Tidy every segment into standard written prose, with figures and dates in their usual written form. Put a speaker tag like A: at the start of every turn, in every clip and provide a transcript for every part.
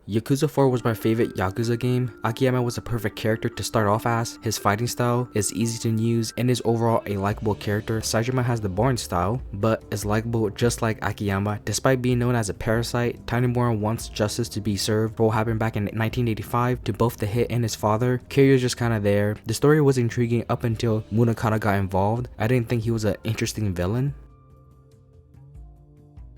A: Yakuza 4 was my favorite Yakuza game. Akiyama was a perfect character to start off as. His fighting style is easy to use and is overall a likable character. Saejima has the boring style, but is likable just like Akiyama. Despite being known as a parasite, Tanimura wants justice to be served for what happened back in 1985 to both the hit and his father. Kiryu is just kinda there. The story was intriguing up until Munakata got involved. I didn't think he was an interesting villain.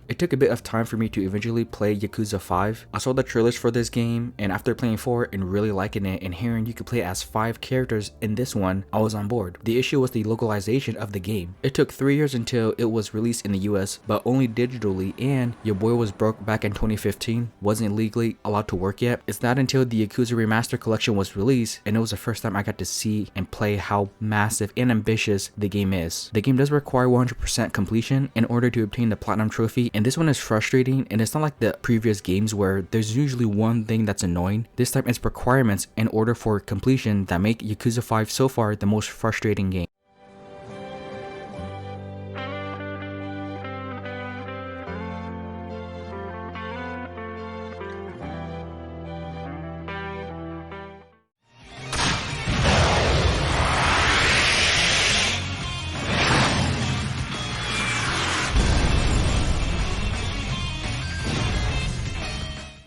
A: It took a bit of time for me to eventually play Yakuza 5. I saw the trailers for this game, and after playing 4 and really liking it and hearing you could play as 5 characters in this one, I was on board. The issue was the localization of the game. It took 3 years until it was released in the US, but only digitally, and your boy was broke back in 2015, wasn't legally allowed to work yet. It's not until the Yakuza Remaster Collection was released, and it was the first time I got to see and play how massive and ambitious the game is. The game does require 100% completion in order to obtain the Platinum Trophy, and this one is frustrating, and it's not like the previous games where there's usually one thing that's annoying. This time it's requirements in order for completion that make Yakuza 5 so far the most frustrating game.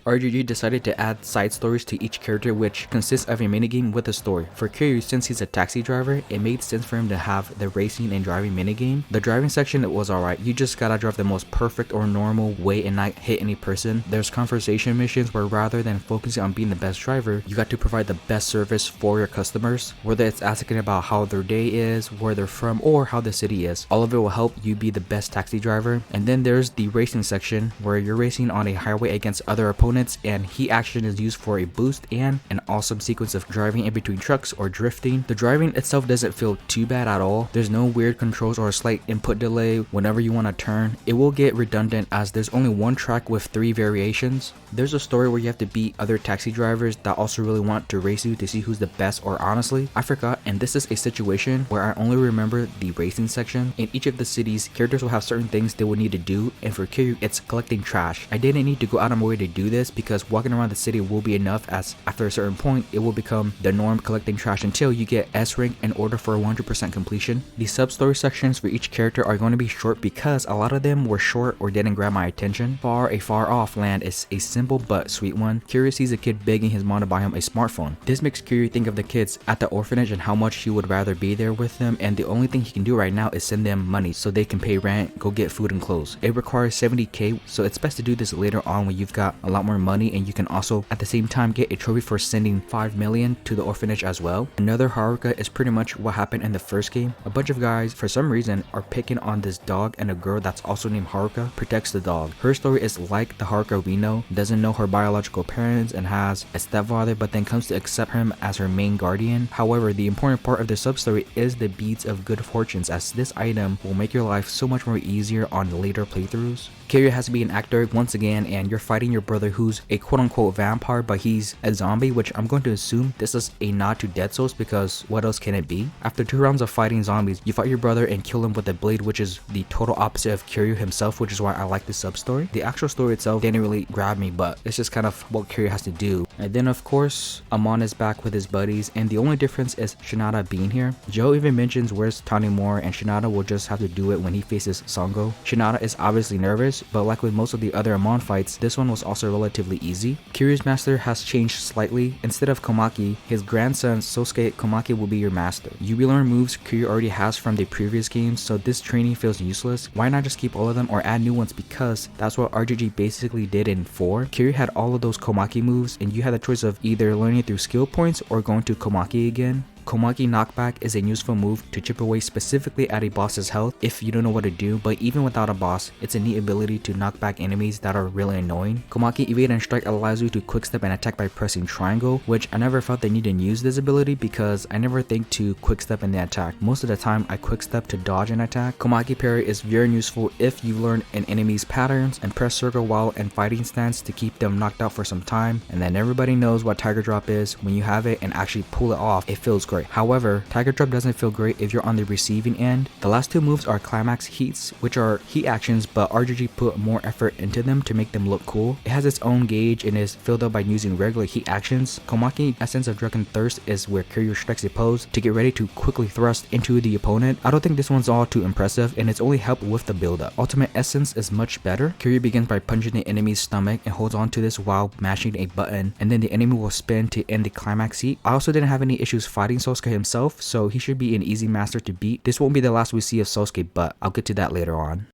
A: RGG decided to add side stories to each character, which consists of a minigame with a story. For Kiryu, since he's a taxi driver, it made sense for him to have the racing and driving minigame. The driving section, it was alright. You just gotta drive the most perfect or normal way and not hit any person. There's conversation missions where rather than focusing on being the best driver, you got to provide the best service for your customers, whether it's asking about how their day is, where they're from, or how the city is. All of it will help you be the best taxi driver. And then there's the racing section where you're racing on a highway against other opponents, and heat action is used for a boost and an awesome sequence of driving in between trucks or drifting. The driving itself doesn't feel too bad at all. There's no weird controls or a slight input delay whenever you want to turn. It will get redundant as there's only one track with 3 variations. There's a story where you have to beat other taxi drivers that also really want to race you to see who's the best, or honestly, I forgot, and this is a situation where I only remember the racing section. In each of the cities, characters will have certain things they will need to do, and for Kiryu, it's collecting trash. I didn't need to go out of my way to do this because walking around the city will be enough, as after a certain point it will become the norm collecting trash until you get S rank in order for 100% completion. The sub-story sections for each character are going to be short because a lot of them were short or didn't grab my attention. A far off land is a simple but sweet one. Kiryu sees a kid begging his mom to buy him a smartphone. This makes Kiryu think of the kids at the orphanage and how much he would rather be there with them, and the only thing he can do right now is send them money so they can pay rent, go get food and clothes. It requires 70k, so it's best to do this later on when you've got a lot more money, and you can also at the same time get a trophy for sending 5 million to the orphanage as well. Another Haruka is pretty much what happened in the first game. A bunch of guys for some reason are picking on this dog, and a girl that's also named Haruka protects the dog. Her story is like the Haruka we know, doesn't know her biological parents and has a stepfather, but then comes to accept him as her main guardian. However, the important part of the sub-story is the beads of good fortunes, as this item will make your life so much more easier on later playthroughs. Kiryu has to be an actor once again, and you're fighting your brother who's a quote-unquote vampire, but he's a zombie, which I'm going to assume this is a nod to Dead Souls, because what else can it be? After 2 rounds of fighting zombies, you fight your brother and kill him with a blade, which is the total opposite of Kiryu himself, which is why I like the sub-story. The actual story itself didn't really grab me, but it's just kind of what Kiryu has to do. And then of course, Amon is back with his buddies, and the only difference is Shinada being here. Joe even mentions where's Tanimura, and Shinada will just have to do it when he faces Sango. Shinada is obviously nervous, but like with most of the other Amon fights, this one was also relatively easy. Kiryu's master has changed slightly. Instead of Komaki, his grandson Sosuke Komaki will be your master. You relearn moves Kiryu already has from the previous games, so this training feels useless. Why not just keep all of them or add new ones, because that's what RGG basically did in 4. Kiryu had all of those Komaki moves, and you had the choice of either learning through skill points or going to Komaki again. Komaki knockback is a useful move to chip away specifically at a boss's health if you don't know what to do, but even without a boss, it's a neat ability to knock back enemies that are really annoying. Komaki evade and strike allows you to quickstep and attack by pressing triangle, which I never felt the need to use this ability because I never think to quickstep in the attack. Most of the time I quickstep to dodge an attack. Komaki parry is very useful if you learn an enemy's patterns, and press circle while in fighting stance to keep them knocked out for some time, and then everybody knows what Tiger Drop is. When you have it and actually pull it off, it feels great. great. However, Tiger Drop doesn't feel great if you're on the receiving end. The last two moves are Climax Heats, which are heat actions, but RGG put more effort into them to make them look cool. It has its own gauge and is filled up by using regular heat actions. Komaki Essence of Dragon Thirst is where Kiryu strikes a pose to get ready to quickly thrust into the opponent. I don't think this one's all too impressive, and it's only helped with the build up. Ultimate Essence is much better. Kiryu begins by punching the enemy's stomach and holds on to this while mashing a button, and then the enemy will spin to end the climax heat. I also didn't have any issues fighting Sasuke himself, so he should be an easy master to beat. This won't be the last we see of Sasuke, but I'll get to that later on.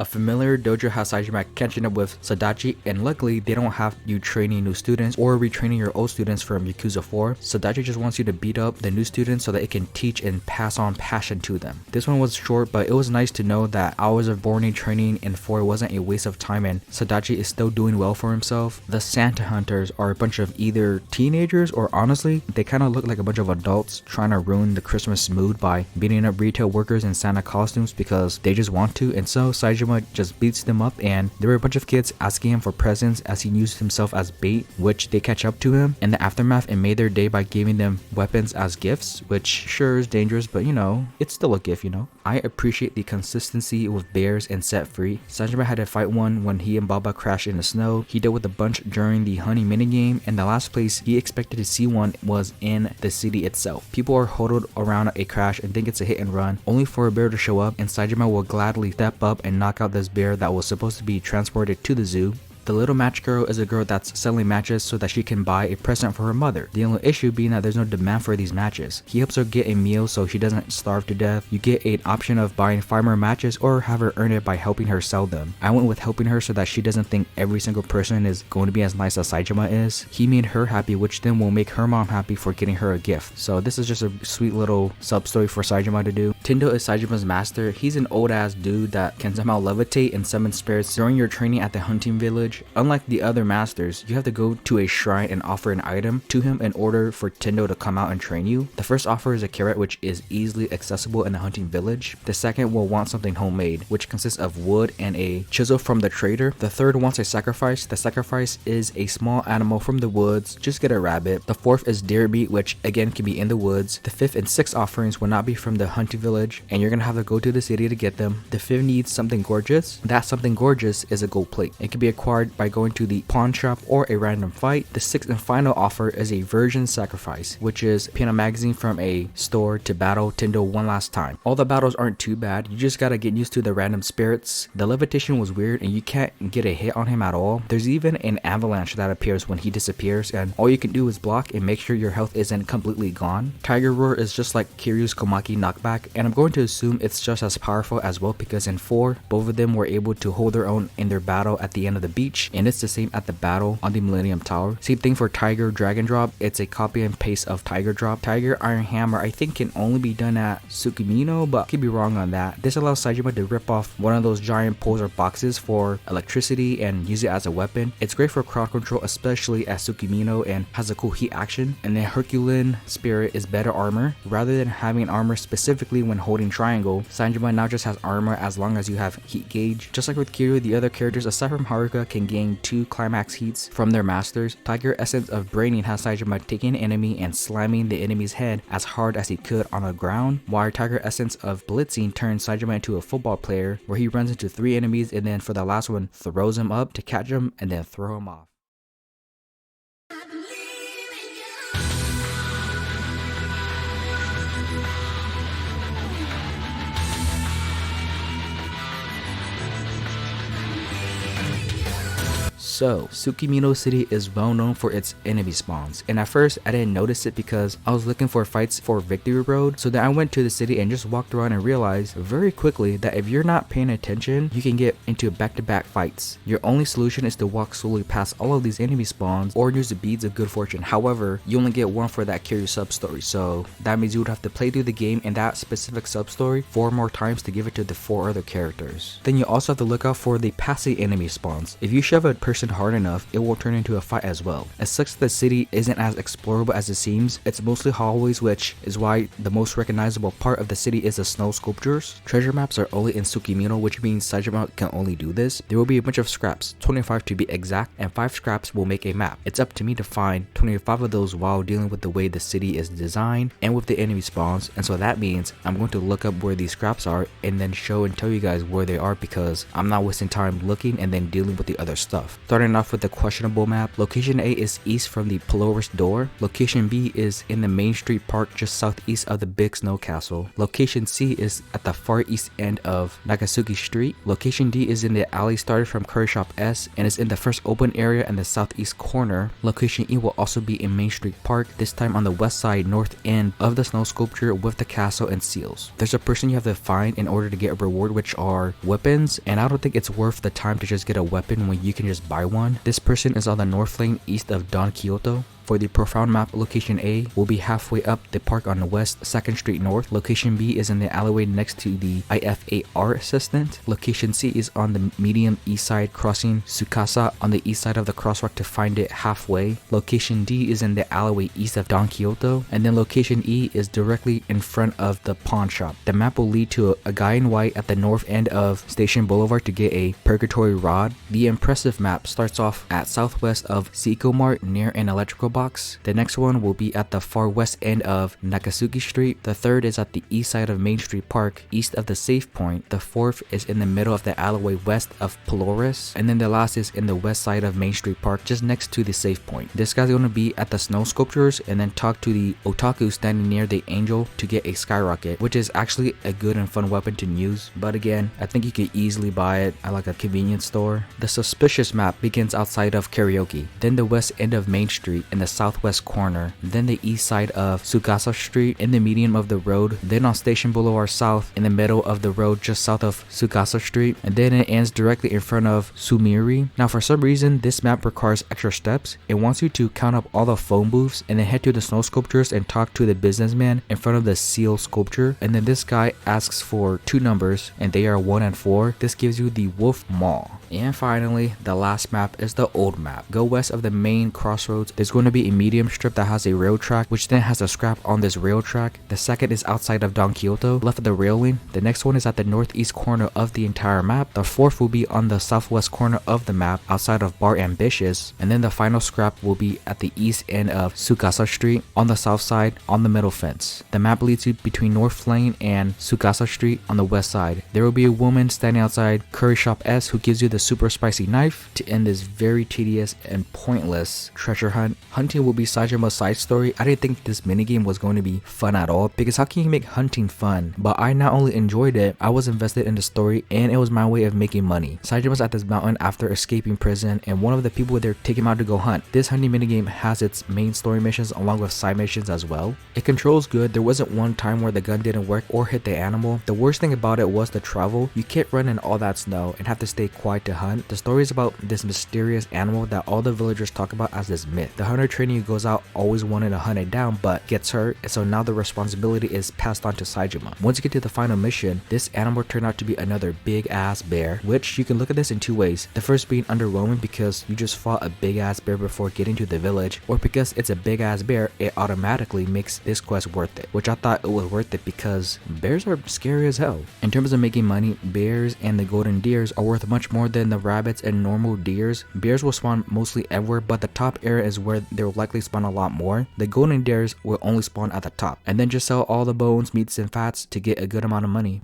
A: A familiar dojo has Saejima catching up with Sadachi, and luckily they don't have you training new students or retraining your old students from Yakuza 4. Sadachi just wants you to beat up the new students so that it can teach and pass on passion to them. This one was short, but it was nice to know that hours of boring training in 4 wasn't a waste of time and Sadachi is still doing well for himself. The Santa Hunters are a bunch of either teenagers or honestly, they kind of look like a bunch of adults trying to ruin the Christmas mood by beating up retail workers in Santa costumes because they just want to, and so Saejima just beats them up, and there were a bunch of kids asking him for presents as he used himself as bait, which they catch up to him in the aftermath and made their day by giving them weapons as gifts, which sure is dangerous, but you know, it's still a gift, you know. I appreciate the consistency with bears and Set Free. Saejima had to fight one when he and Baba crashed in the snow. He dealt with a bunch during the honey minigame, and the last place he expected to see one was in the city itself. People are huddled around a crash and think it's a hit and run, only for a bear to show up, and Saejima will gladly step up and knock out this bear that was supposed to be transported to the zoo. The little match girl is a girl that's selling matches so that she can buy a present for her mother. The only issue being that there's no demand for these matches. He helps her get a meal so she doesn't starve to death. You get an option of buying 5 more matches or have her earn it by helping her sell them. I went with helping her so that she doesn't think every single person is going to be as nice as Saejima is. He made her happy, which then will make her mom happy for getting her a gift. So this is just a sweet little sub story for Saejima to do. Tendo is Saejima's master. He's an old ass dude that can somehow levitate and summon spirits during your training at the hunting village. Unlike the other masters, you have to go to a shrine and offer an item to him in order for Tendo to come out and train you. The first offer is a carrot, which is easily accessible in the hunting village. The second will want something homemade, which consists of wood and a chisel from the trader. The third wants a sacrifice. The sacrifice is a small animal from the woods. Just get a rabbit. The fourth is deer meat, which again can be in the woods. The fifth and sixth offerings will not be from the hunting village, and you're gonna have to go to the city to get them. The fifth needs something gorgeous. That something gorgeous is a gold plate. It can be acquired by going to the pawn shop or a random fight. The sixth and final offer is a virgin sacrifice, which is pin a magazine from a store to battle Tendo one last time. All the battles aren't too bad. You just gotta get used to the random spirits. The levitation was weird and you can't get a hit on him at all. There's even an avalanche that appears when he disappears, and all you can do is block and make sure your health isn't completely gone. Tiger Roar is just like Kiryu's Komaki knockback, and I'm going to assume it's just as powerful as well because in 4, both of them were able to hold their own in their battle at the end of the beach, and it's the same at the battle on the Millennium Tower. Same thing for Tiger Dragon Drop. It's a copy and paste of Tiger Drop. Tiger Iron Hammer I think can only be done at Tsukimino, but I could be wrong on that. This allows Saejima to rip off one of those giant poles or boxes for electricity and use it as a weapon. It's great for crowd control, especially at Tsukimino, and has a cool heat action. And the Herculean Spirit is better armor. Rather than having armor specifically when holding triangle, Saejima now just has armor as long as you have heat gauge. Just like with Kiryu, the other characters aside from Haruka can gain 2 climax heats from their masters. Tiger Essence of Braining has Saejima taking an enemy and slamming the enemy's head as hard as he could on the ground, while Tiger Essence of Blitzing turns Saejima into a football player where he runs into 3 enemies and then for the last one throws him up to catch him and then throw him off. So, Tsukimino City is well known for its enemy spawns, and at first I didn't notice it because I was looking for fights for Victory Road, so then I went to the city and just walked around and realized very quickly that if you're not paying attention, you can get into back-to-back fights. Your only solution is to walk slowly past all of these enemy spawns or use the beads of good fortune. However, you only get one for that Kiryu sub-story, so that means you would have to play through the game in that specific sub-story 4 more times to give it to the 4 other characters. Then you also have to look out for the passive enemy spawns. If you shove a person isn't hard enough, it will turn into a fight as well. It sucks that the city isn't as explorable as it seems. It's mostly hallways, which is why the most recognizable part of the city is the snow sculptures. Treasure maps are only in Tsukimino, which means Saejima can only do this. There will be a bunch of scraps, 25 to be exact, and 5 scraps will make a map. It's up to me to find 25 of those while dealing with the way the city is designed and with the enemy spawns, and so that means I'm going to look up where these scraps are and then show and tell you guys where they are, because I'm not wasting time looking and then dealing with the other stuff. Starting off with the questionable map, location A is east from the Polaris door, location B is in the Main Street Park just southeast of the Big Snow Castle, location C is at the far east end of Nakasugi Street, location D is in the alley started from Curry Shop S and is in the first open area in the southeast corner, location E will also be in Main Street Park, this time on the west side north end of the snow sculpture with the castle and seals. There's a person you have to find in order to get a reward, which are weapons, and I don't think it's worth the time to just get a weapon when you can just buy one. This person is on the north lane east of Don Kyoto. For the profound map, location A will be halfway up the park on the west 2nd Street North. Location B is in the alleyway next to the IFAR assistant. Location C is on the medium east side crossing Tsukasa on the east side of the crosswalk to find it halfway. Location D is in the alleyway east of Don Kyoto. And then location E is directly in front of the pawn shop. The map will lead to a guy in white at the north end of Station Boulevard to get a purgatory rod. The impressive map starts off at southwest of Seiko Mart near an electrical box. The next one will be at the far west end of Nakasugi Street. The third is at the east side of Main Street Park, east of the Safe Point. The fourth is in the middle of the alleyway west of Polaris. And then the last is in the west side of Main Street Park, just next to the Safe Point. This guy's going to be at the snow sculptures and then talk to the otaku standing near the angel to get a skyrocket, which is actually a good and fun weapon to use. But again, I think you could easily buy it at like a convenience store. The suspicious map begins outside of Karaoke, then the west end of Main Street in the southwest corner, then the east side of Tsukasa Street in the medium of the road, then on Station Boulevard South in the middle of the road just south of Tsukasa Street, and then it ends directly in front of Sumiri. Now for some reason this map requires extra steps. It wants you to count up all the phone booths and then head to the snow sculptures and talk to the businessman in front of the seal sculpture, and then this guy asks for 2 numbers and they are 1 and 4. This gives you the Wolf Mall. And finally, the last map is the old map. Go west of the main crossroads. There's going to be a medium strip that has a rail track, which then has a scrap on this rail track. The second is outside of Don Kyoto, left of the railing. The next one is at the northeast corner of the entire map. The fourth will be on the southwest corner of the map, outside of Bar Ambitious. And then the final scrap will be at the east end of Tsukasa Street, on the south side, on the middle fence. The map leads you between North Lane and Tsukasa Street on the west side. There will be a woman standing outside Curry Shop S who gives you the super spicy knife to end this very tedious and pointless treasure hunt. Hunting will be Saejima's side story. I didn't think this minigame was going to be fun at all, because how can you make hunting fun? But I not only enjoyed it, I was invested in the story and it was my way of making money. Saejima's at this mountain after escaping prison and one of the people there take him out to go hunt. This hunting minigame has its main story missions along with side missions as well. It controls good. There wasn't one time where the gun didn't work or hit the animal. The worst thing about it was the travel. You can't run in all that snow and have to stay quiet to hunt. The story is about this mysterious animal that all the villagers talk about as this myth. The hunter training who goes out always wanted to hunt it down but gets hurt, and so now the responsibility is passed on to Saejima. Once you get to the final mission, this animal turned out to be another big ass bear, which you can look at this in 2 ways. The first being underwhelming because you just fought a big ass bear before getting to the village, or because it's a big ass bear, it automatically makes this quest worth it, which I thought it was worth it because bears are scary as hell. In terms of making money, bears and the golden deers are worth much more than the rabbits and normal deers. Bears will spawn mostly everywhere, but the top area is where they will likely spawn a lot more. The golden deers will only spawn at the top, and then just sell all the bones, meats, and fats to get a good amount of money.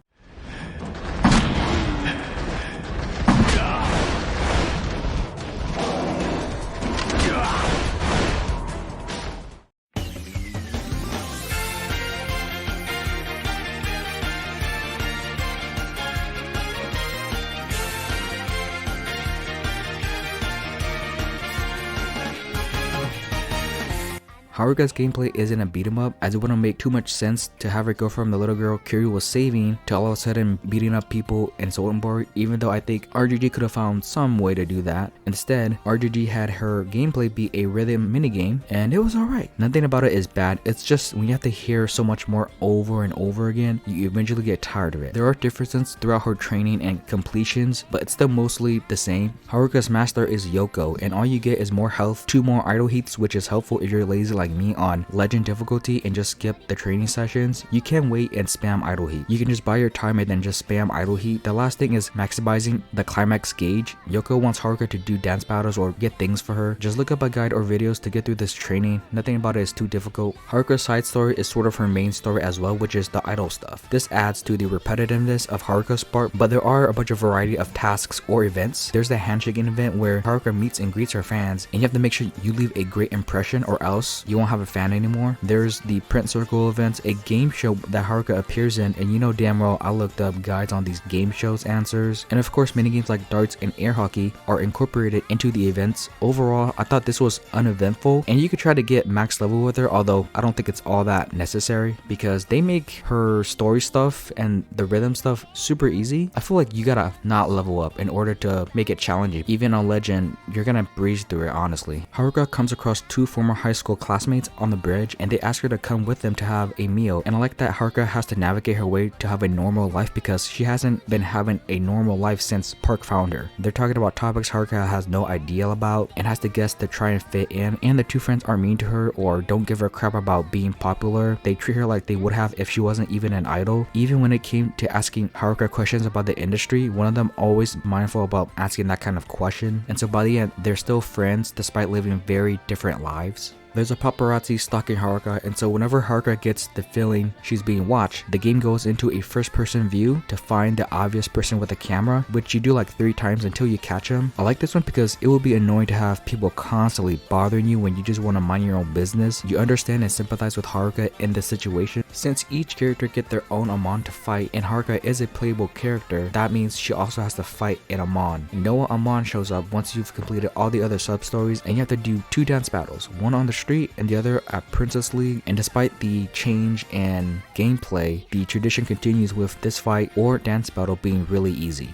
A: Haruka's gameplay isn't a beat 'em up, as it wouldn't make too much sense to have her go from the little girl Kiryu was saving to all of a sudden beating up people in Sawamura, even though I think RGG could have found some way to do that. Instead, RGG had her gameplay be a rhythm minigame, and it was alright. Nothing about it is bad, it's just when you have to hear so much more over and over again, you eventually get tired of it. There are differences throughout her training and completions, but it's still mostly the same. Haruka's master is Yoko, and all you get is more health, 2 more idle heats, which is helpful if you're lazy like me on legend difficulty and just skip the training sessions. You can wait and spam idle heat. You can just buy your time and then just spam idle heat. The last thing is maximizing the climax gauge. Yoko wants Haruka to do dance battles or get things for her. Just look up a guide or videos to get through this training. Nothing about it is too difficult. Haruka's side story is sort of her main story as well, which is the idol stuff. This adds to the repetitiveness of Haruka's part, but there are a bunch of variety of tasks or events. There's the handshaking event where Haruka meets and greets her fans, and you have to make sure you leave a great impression or else you won't have a fan anymore. There's the print circle events, a game show that Haruka appears in, and you know damn well I looked up guides on these game shows answers. And of course, minigames like darts and air hockey are incorporated into the events. Overall, I thought this was uneventful, and you could try to get max level with her, although I don't think it's all that necessary because they make her story stuff and the rhythm stuff super easy. I feel like you gotta not level up in order to make it challenging. Even on legend, you're gonna breeze through it, honestly. Haruka comes across 2 former high school classmates on the bridge, and they ask her to come with them to have a meal. And I like that Haruka has to navigate her way to have a normal life because she hasn't been having a normal life since Park found her. They're talking about topics Haruka has no idea about and has to guess to try and fit in, and the 2 friends aren't mean to her or don't give her crap about being popular. They treat her like they would have if she wasn't even an idol. Even when it came to asking Haruka questions about the industry, one of them always mindful about asking that kind of question, and so by the end they're still friends despite living very different lives. There's a paparazzi stalking Haruka, and so whenever Haruka gets the feeling she's being watched, the game goes into a first-person view to find the obvious person with a camera, which you do like 3 times until you catch him. I like this one because it will be annoying to have people constantly bothering you when you just want to mind your own business. You understand and sympathize with Haruka in this situation. Since each character get their own Amon to fight, and Haruka is a playable character, that means she also has to fight an Amon. No Amon shows up once you've completed all the other sub-stories, and you have to do 2 dance battles, one on the street and the other at Princess League. And despite the change and gameplay, the tradition continues with this fight or dance battle being really easy.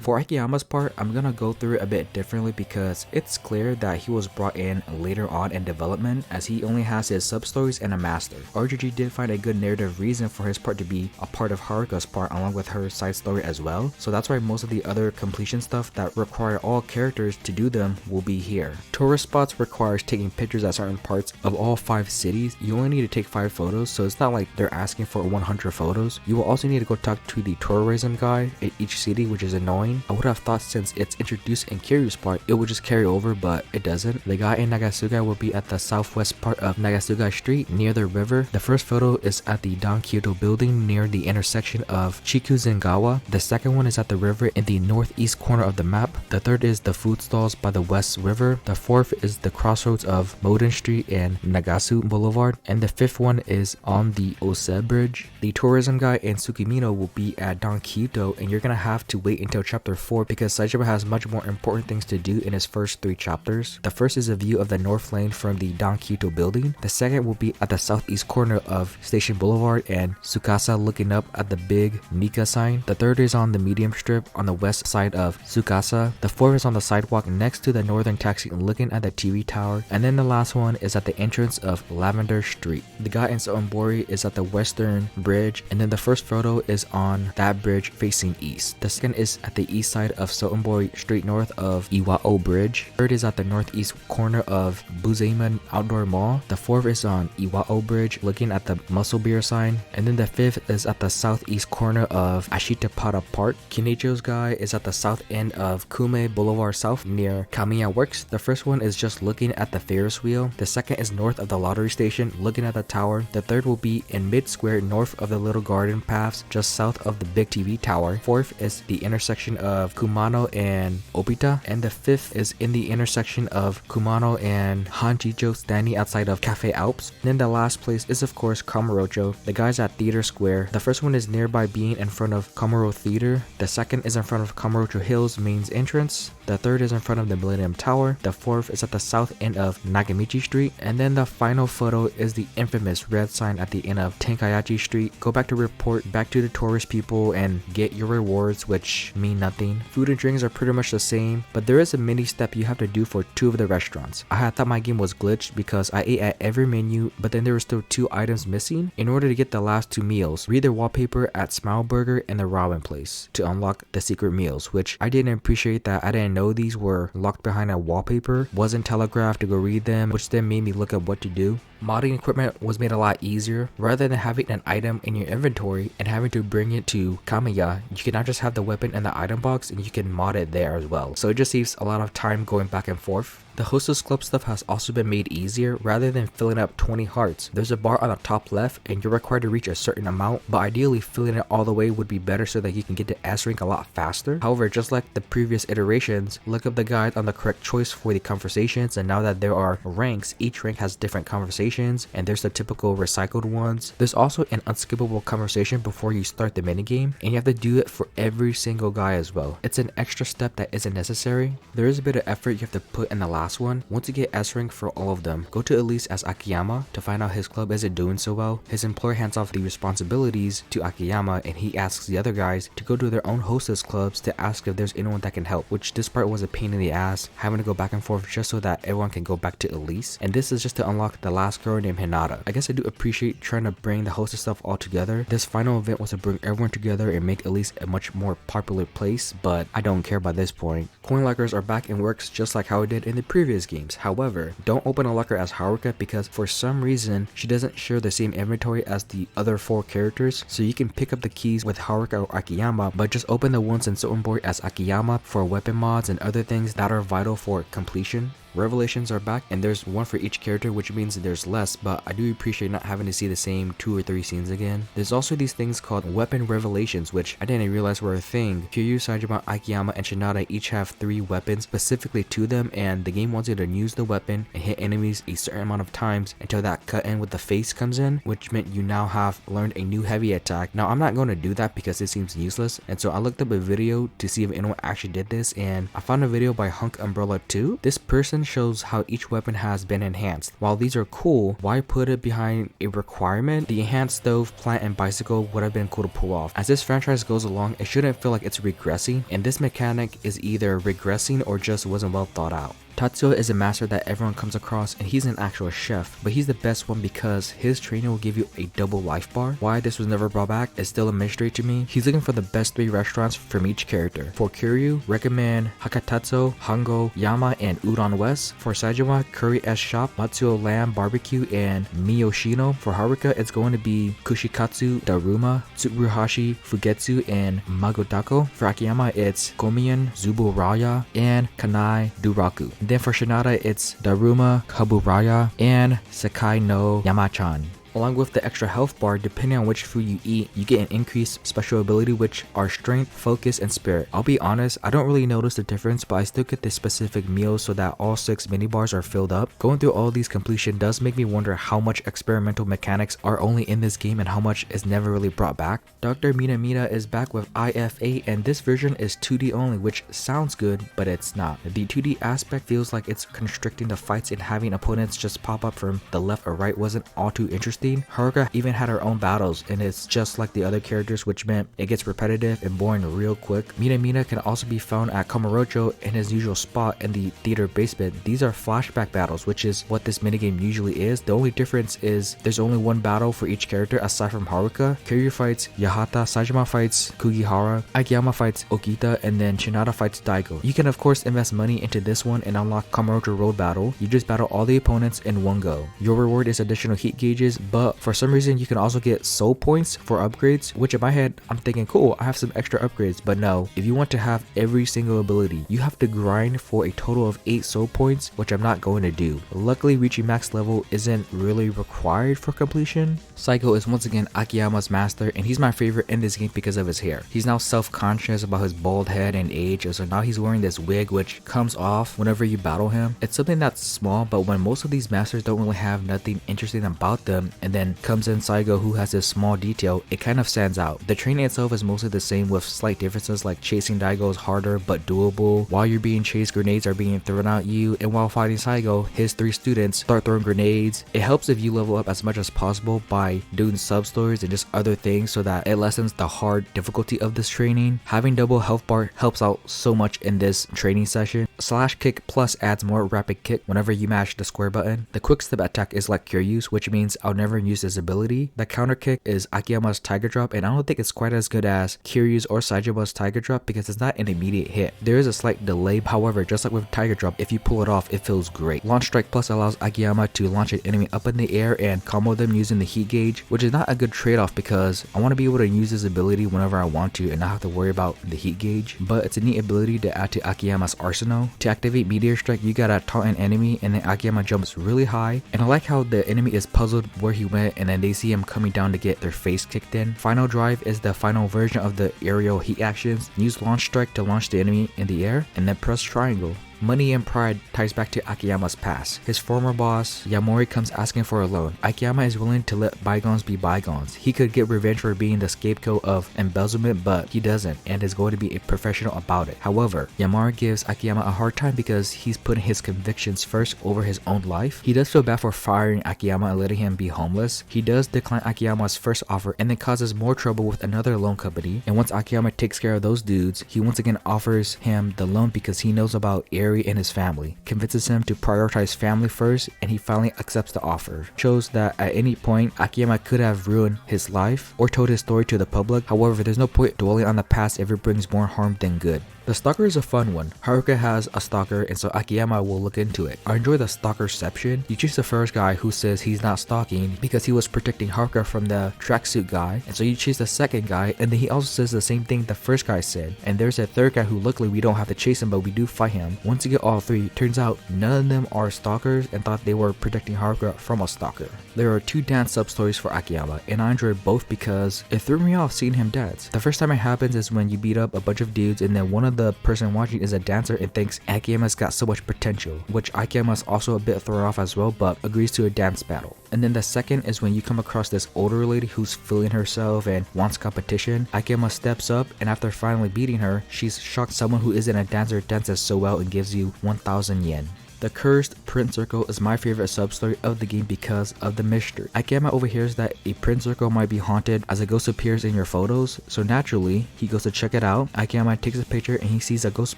A: For Akiyama's part, I'm gonna go through it a bit differently because it's clear that he was brought in later on in development, as he only has his sub-stories and a master. RGG did find a good narrative reason for his part to be a part of Haruka's part along with her side story as well, so that's why most of the other completion stuff that require all characters to do them will be here. Tourist spots requires taking pictures at certain parts of all 5 cities. You only need to take 5 photos, so it's not like they're asking for 100 photos. You will also need to go talk to the tourism guy in each city, which is annoying. I would have thought since it's introduced in Kiryu's part, it would just carry over, but it doesn't. The guy in Nagasuga will be at the southwest part of Nagasuga Street near the river. The first photo is at the Don Kyoto building near the intersection of Chikuzengawa. The second one is at the river in the northeast corner of the map. The third is the food stalls by the West River. The fourth is the crossroads of Moden Street and Nagasu Boulevard. And the fifth one is on the Ose Bridge. The tourism guy in Tsukimino will be at Don Kyoto, and you're gonna have to wait until chapter 4 because Saejima has much more important things to do in his first 3 chapters. The first is a view of the north lane from the Don Kyoto building. The second will be at the southeast corner of Station Boulevard and Tsukasa looking up at the big Nika sign. The third is on the medium strip on the west side of Tsukasa. The fourth is on the sidewalk next to the northern taxi looking at the TV tower. And then the last one is at the entrance of Lavender Street. The guy in Sawamura is at the western bridge, and then the first photo is on that bridge facing east. The second is at the east side of Sotenbori straight north of Iwao Bridge. Third is at the northeast corner of Buzeiman Outdoor Mall. The fourth is on Iwao Bridge looking at the Muscle Beer sign. And then the fifth is at the southeast corner of Ashitapara Park. Kinecho's guy is at the south end of Kume Boulevard South near Kamiya Works. The first one is just looking at the Ferris wheel. The second is north of the lottery station looking at the tower. The third will be in mid-square north of the little garden paths just south of the big TV tower. Fourth is the intersection of Kumano and Obita. And the fifth is in the intersection of Kumano and Hanjicho standing outside of Cafe Alps. And then the last place is of course Kamurocho. The guys at Theater Square. The first one is nearby being in front of Kamuro Theater. The second is in front of Kamurocho Hills main entrance. The third is in front of the Millennium Tower. The fourth is at the south end of Nagamichi Street. And then the final photo is the infamous red sign at the end of Tenkayachi Street. Go back to report back to the tourist people and get your rewards, which mean nothing. Food and drinks are pretty much the same, but there is a mini step you have to do for two of the restaurants. I had thought my game was glitched because I ate at every menu, but then there were still two items missing. In order to get the last two meals, read the wallpaper at Smile Burger and the ramen place to unlock the secret meals, which I didn't appreciate that I didn't know these were locked behind a wallpaper, wasn't telegraphed to go read them, which then made me look up what to do. Modding equipment was made a lot easier. Rather than having an item in your inventory and having to bring it to Kamiya, you can now just have the weapon in the item box and you can mod it there as well. So it just saves a lot of time going back and forth. The Hostess Club stuff has also been made easier. Rather than filling up 20 hearts, there's a bar on the top left and you're required to reach a certain amount, but ideally filling it all the way would be better so that you can get to S rank a lot faster. However, just like the previous iterations, look up the guide on the correct choice for the conversations, and now that there are ranks, each rank has different conversations, and there's the typical recycled ones. There's also an unskippable conversation before you start the minigame, and you have to do it for every single guy as well. It's an extra step that isn't necessary. There is a bit of effort you have to put in the last one. Once you get S rank for all of them, go to Elise as Akiyama to find out his club isn't doing so well. His employer hands off the responsibilities to Akiyama and he asks the other guys to go to their own hostess clubs to ask if there's anyone that can help, which this part was a pain in the ass, having to go back and forth just so that everyone can go back to Elise. And this is just to unlock the last girl named Hinata. I guess I do appreciate trying to bring the hostess stuff all together. This final event was to bring everyone together and make Elise a much more popular place, but I don't care by this point. Coin lockers are back and works just like how it did in the previous games. However, don't open a locker as Haruka because for some reason she doesn't share the same inventory as the other 4 characters, so you can pick up the keys with Haruka or Akiyama, but just open the ones in Sotenbori as Akiyama for weapon mods and other things that are vital for completion. Revelations are back and there's one for each character, which means there's less, but I do appreciate not having to see the same 2 or 3 scenes again. There's also these things called weapon revelations, which I didn't realize were a thing. Kiryu, Saejima, Akiyama, and Shinada each have 3 weapons specifically to them, and the game wants you to use the weapon and hit enemies a certain amount of times until that cut in with the face comes in, which meant you now have learned a new heavy attack. Now I'm not going to do that because it seems useless, and so I looked up a video to see if anyone actually did this, and I found a video by Hunk Umbrella 2. This person shows how each weapon has been enhanced. While these are cool, why put it behind a requirement? The enhanced stove, plant, and bicycle would have been cool to pull off. As this franchise goes along, it shouldn't feel like it's regressing, and this mechanic is either regressing or just wasn't well thought out. Tatsuo is a master that everyone comes across, and he's an actual chef, but he's the best one because his training will give you a double life bar. Why this was never brought back is still a mystery to me. He's looking for the best 3 restaurants from each character. For Kiryu, recommend Hakatatsu, Hango, Yama, and Udon West. For Saejima, Curry S Shop, Matsuo Lamb Barbecue, and Miyoshino. For Haruka, it's going to be Kushikatsu, Daruma, Tsuruhashi, Fugetsu, and Magodako. For Akiyama, it's Komian, Zuburaya, and Kanai Duraku. Then for Shinada, it's Daruma, Kaburaya, and Sakai no Yamachan. Along with the extra health bar, depending on which food you eat, you get an increased special ability, which are strength, focus, and spirit. I'll be honest, I don't really notice the difference, but I still get the specific meals so that all 6 mini bars are filled up. Going through all these completion does make me wonder how much experimental mechanics are only in this game and how much is never really brought back. Dr. Minamita is back with IFA, and this version is 2D only, which sounds good, but it's not. The 2D aspect feels like it's constricting the fights, and having opponents just pop up from the left or right wasn't all too interesting. interesting, Haruka even had her own battles, and it's just like the other characters, which meant it gets repetitive and boring real quick. Mina can also be found at Kamurocho in his usual spot in the theater basement. These are flashback battles, which is what this minigame usually is. The only difference is there's only one battle for each character aside from Haruka. Kiryu fights Yahata, Saejima fights Kugihara, Akiyama fights Okita, and then Shinada fights Daigo. You can of course invest money into this one and unlock Kamurocho Road Battle. You just battle all the opponents in one go. Your reward is additional heat gauges, but for some reason you can also get soul points for upgrades, which in my head I'm thinking cool, I have some extra upgrades, but no. If you want to have every single ability, you have to grind for a total of 8 soul points, which I'm not going to do. Luckily, reaching max level isn't really required for completion. Saigo is once again Akiyama's master, and he's my favorite in this game because of his hair. He's now self-conscious about his bald head and age, so now he's wearing this wig which comes off whenever you battle him. It's something that's small, but when most of these masters don't really have nothing interesting about them, and then comes in Saigo who has this small detail, it kind of stands out. The training itself is mostly the same with slight differences, like chasing Daigo is harder but doable. While you're being chased, grenades are being thrown at you, and while fighting Saigo, his 3 students start throwing grenades. It helps if you level up as much as possible by doing sub-stories and just other things so that it lessens the hard difficulty of this training. Having double health bar helps out so much in this training session. Slash kick plus adds more rapid kick whenever you mash the square button. The quick step attack is like Kiryu's, which means I'll never use this ability. The counter kick is Akiyama's Tiger Drop, and I don't think it's quite as good as Kiryu's or Saejima's Tiger Drop because it's not an immediate hit. There is a slight delay, however, just like with Tiger Drop, if you pull it off, it feels great. Launch Strike Plus allows Akiyama to launch an enemy up in the air and combo them using the heat gauge, which is not a good trade-off because I want to be able to use this ability whenever I want to and not have to worry about the heat gauge, but it's a neat ability to add to Akiyama's arsenal. To activate Meteor Strike, you gotta taunt an enemy and then Akiyama jumps really high, and I like how the enemy is puzzled where he went and then they see him coming down to get their face kicked in. Final Drive is the final version of the aerial heat actions. Use Launch Strike to launch the enemy in the air and then press triangle. Money and pride ties back to Akiyama's past. His former boss, Yamori, comes asking for a loan. Akiyama is willing to let bygones be bygones. He could get revenge for being the scapegoat of embezzlement, but he doesn't and is going to be a professional about it. However, Yamori gives Akiyama a hard time because he's putting his convictions first over his own life. He does feel bad for firing Akiyama and letting him be homeless. He does decline Akiyama's first offer and then causes more trouble with another loan company. And once Akiyama takes care of those dudes, he once again offers him the loan because he knows about and his family, convinces him to prioritize family first, and he finally accepts the offer. Shows that at any point Akiyama could have ruined his life or told his story to the public. However, there's no point dwelling on the past if it brings more harm than good. The stalker is a fun one. Haruka has a stalker, and so Akiyama will look into it. I enjoy the stalkerception. You choose the first guy who says he's not stalking because he was protecting Haruka from the tracksuit guy, and so you choose the second guy, and then he also says the same thing the first guy said. And there's a third guy who luckily we don't have to chase him, but we do fight him. Once you get all 3, turns out none of them are stalkers and thought they were protecting Haruka from a stalker. There are 2 dance sub-stories for Akiyama, and I enjoyed both because it threw me off seeing him dance. The first time it happens is when you beat up a bunch of dudes, and then one of the person watching is a dancer and thinks Akiyama's got so much potential, which Akiyama's also a bit thrown off as well, but agrees to a dance battle. And then the second is when you come across this older lady who's feeling herself and wants competition. Akiyama steps up, and after finally beating her, she's shocked someone who isn't a dancer dances so well and gives you 1,000 yen. The cursed print circle is my favorite sub-story of the game because of the mystery. Akiyama overhears that a print circle might be haunted as a ghost appears in your photos, so naturally, he goes to check it out. Akiyama takes a picture and he sees a ghost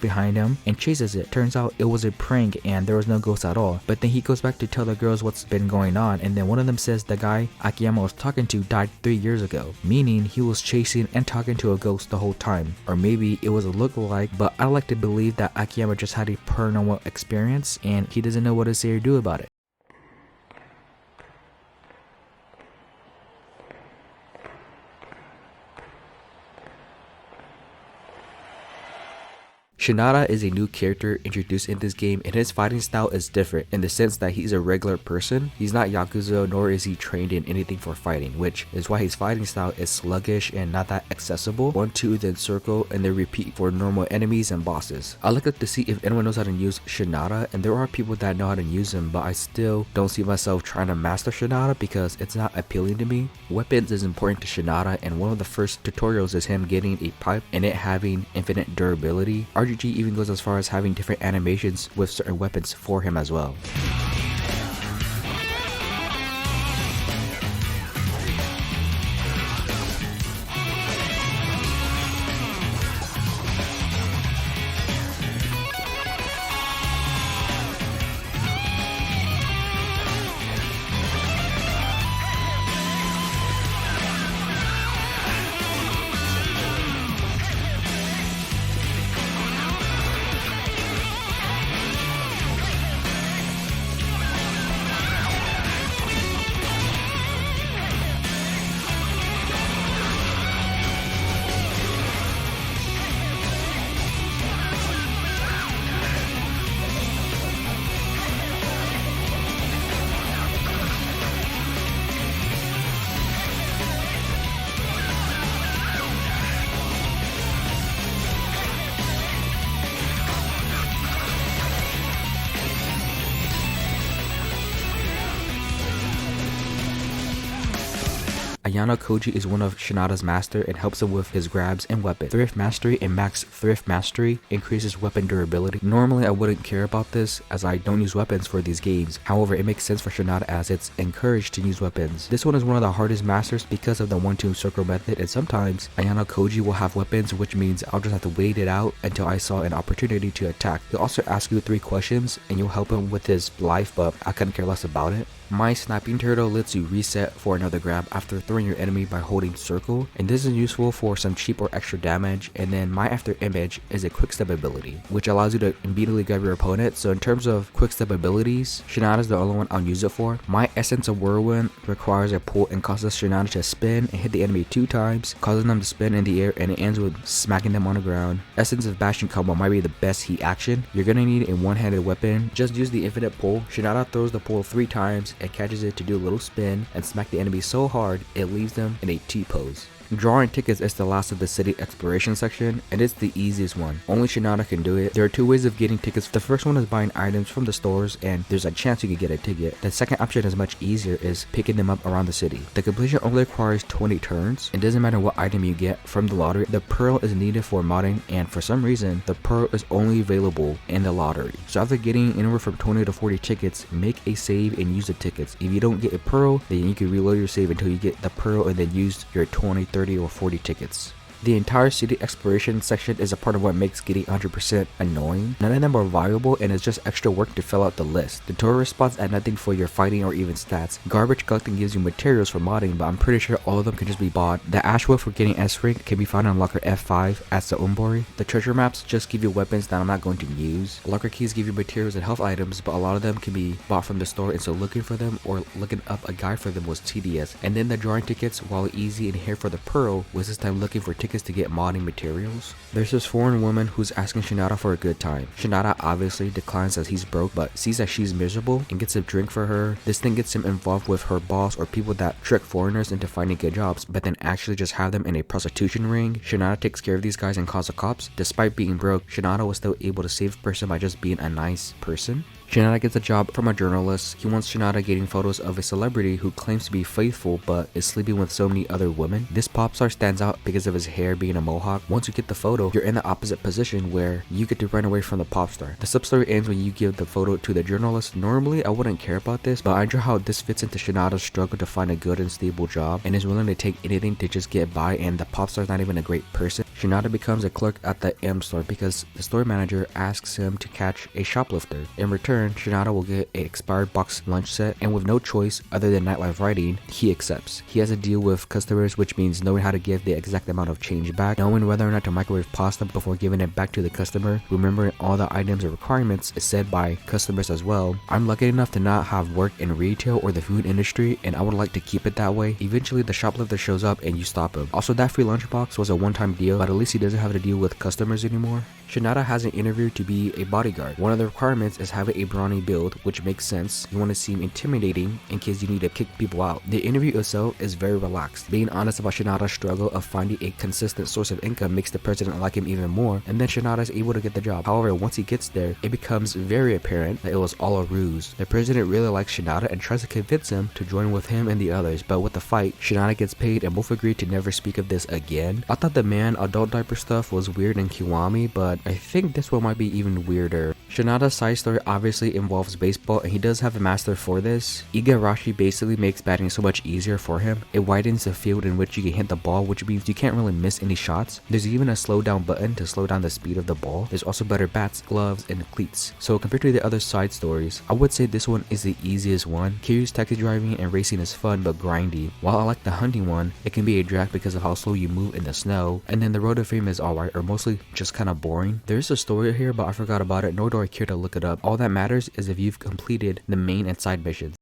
A: behind him and chases it. Turns out it was a prank and there was no ghost at all. But then he goes back to tell the girls what's been going on, and then one of them says the guy Akiyama was talking to died 3 years ago, meaning he was chasing and talking to a ghost the whole time. Or maybe it was a lookalike, but I like to believe that Akiyama just had a paranormal experience and he doesn't know what to say or do about it. Shinada is a new character introduced in this game, and his fighting style is different in the sense that he's a regular person. He's not Yakuza, nor is he trained in anything for fighting, which is why his fighting style is sluggish and not that accessible. 1, 2, then circle, and then repeat for normal enemies and bosses. I looked up to see if anyone knows how to use Shinada, and there are people that know how to use him, but I still don't see myself trying to master Shinada because it's not appealing to me. Weapons is important to Shinada, and one of the first tutorials is him getting a pipe and it having infinite durability. RGG even goes as far as having different animations with certain weapons for him as well. Ayano Koji is one of Shinada's master and helps him with his grabs and weapon. Thrift Mastery and Max Thrift Mastery increases weapon durability. Normally I wouldn't care about this as I don't use weapons for these games. However, it makes sense for Shinada as it's encouraged to use weapons. This one is one of the hardest masters because of the 1-2 circle method, and sometimes Ayano Koji will have weapons, which means I'll just have to wait it out until I saw an opportunity to attack. He'll also ask you 3 questions and you'll help him with his life, but I couldn't care less about it. My Snapping Turtle lets you reset for another grab after throwing your enemy by holding circle, and this is useful for some cheap or extra damage. And then My After Image is a quick step ability, which allows you to immediately grab your opponent. So in terms of quick step abilities, Shinada is the only one I'll use it for. My Essence of Whirlwind requires a pull and causes Shinada to spin and hit the enemy 2 times, causing them to spin in the air, and it ends with smacking them on the ground. Essence of Bashing combo might be the best heat action. You're gonna need a one-handed weapon. Just use the infinite pull. Shinada throws the pull 3 times and catches it to do a little spin and smack the enemy so hard it leaves them in a T-pose. Drawing tickets is the last of the city exploration section, and it's the easiest one. Only Shinada can do it. There are 2 ways of getting tickets. The first one is buying items from the stores, and there's a chance you could get a ticket. The second option is much easier, is picking them up around the city. The completion only requires 20 turns. It doesn't matter what item you get from the lottery. The pearl is needed for modding, and for some reason, the pearl is only available in the lottery. So after getting anywhere from 20 to 40 tickets, make a save and use the tickets. If you don't get a pearl, then you can reload your save until you get the pearl and then use your 20, 30, or 40 tickets. The entire city exploration section is a part of what makes getting 100% annoying. None of them are valuable and it's just extra work to fill out the list. The tourist spots add nothing for your fighting or even stats. Garbage collecting gives you materials for modding, but I'm pretty sure all of them can just be bought. The Ashwood for getting S rank can be found on locker F5 at Sawamura. The treasure maps just give you weapons that I'm not going to use. Locker keys give you materials and health items, but a lot of them can be bought from the store, and so looking for them or looking up a guide for them was tedious. And then the drawing tickets, while easy and here for the pearl, was this time looking for tickets to get modding materials. There's this foreign woman who's asking Shinada for a good time. Shinada obviously declines as he's broke, but sees that she's miserable and gets a drink for her. This thing gets him involved with her boss or people that trick foreigners into finding good jobs, but then actually just have them in a prostitution ring. Shinada takes care of these guys and calls the cops. Despite being broke, Shinada was still able to save a person by just being a nice person. Shinada gets a job from a journalist. He wants Shinada getting photos of a celebrity who claims to be faithful but is sleeping with so many other women. This pop star stands out because of his hair being a mohawk. Once you get the photo, you're in the opposite position where you get to run away from the pop star. The sub-story ends when you give the photo to the journalist. Normally, I wouldn't care about this, but I enjoy how this fits into Shinada's struggle to find a good and stable job and is willing to take anything to just get by, and the pop star's not even a great person. Shinada becomes a clerk at the M store because the store manager asks him to catch a shoplifter. In return, Shinada will get an expired box lunch set, and with no choice other than nightlife writing, he accepts. He has a deal with customers, which means knowing how to give the exact amount of change back, knowing whether or not to microwave pasta before giving it back to the customer, remembering all the items and requirements is said by customers as well. I'm lucky enough to not have worked in retail or the food industry, and I would like to keep it that way. Eventually, the shoplifter shows up and you stop him. Also, that free lunchbox was a one-time deal, but at least he doesn't have to deal with customers anymore. Shinada has an interview to be a bodyguard. One of the requirements is having a brawny build, which makes sense. You want to seem intimidating in case you need to kick people out. The interview itself is very relaxed. Being honest about Shinada's struggle of finding a consistent source of income makes the president like him even more, and then Shinada is able to get the job. However, once he gets there, it becomes very apparent that it was all a ruse. The president really likes Shinada and tries to convince him to join with him and the others, but with the fight, Shinada gets paid and both agree to never speak of this again. I thought the man adult diaper stuff was weird in Kiwami, but I think this one might be even weirder. Shinada's side story obviously involves baseball, and he does have a master for this. Igarashi basically makes batting so much easier for him. It widens the field in which you can hit the ball, which means you can't really miss any shots. There's even a slow down button to slow down the speed of the ball. There's also better bats, gloves, and cleats. So compared to the other side stories, I would say this one is the easiest one. Kiryu's taxi driving and racing is fun but grindy. While I like the hunting one, it can be a drag because of how slow you move in the snow. And then the road to fame is alright, or mostly just kind of boring. There's a story here, but I forgot about it, nor do I care to look it up. All that matters is if you've completed the main and side missions.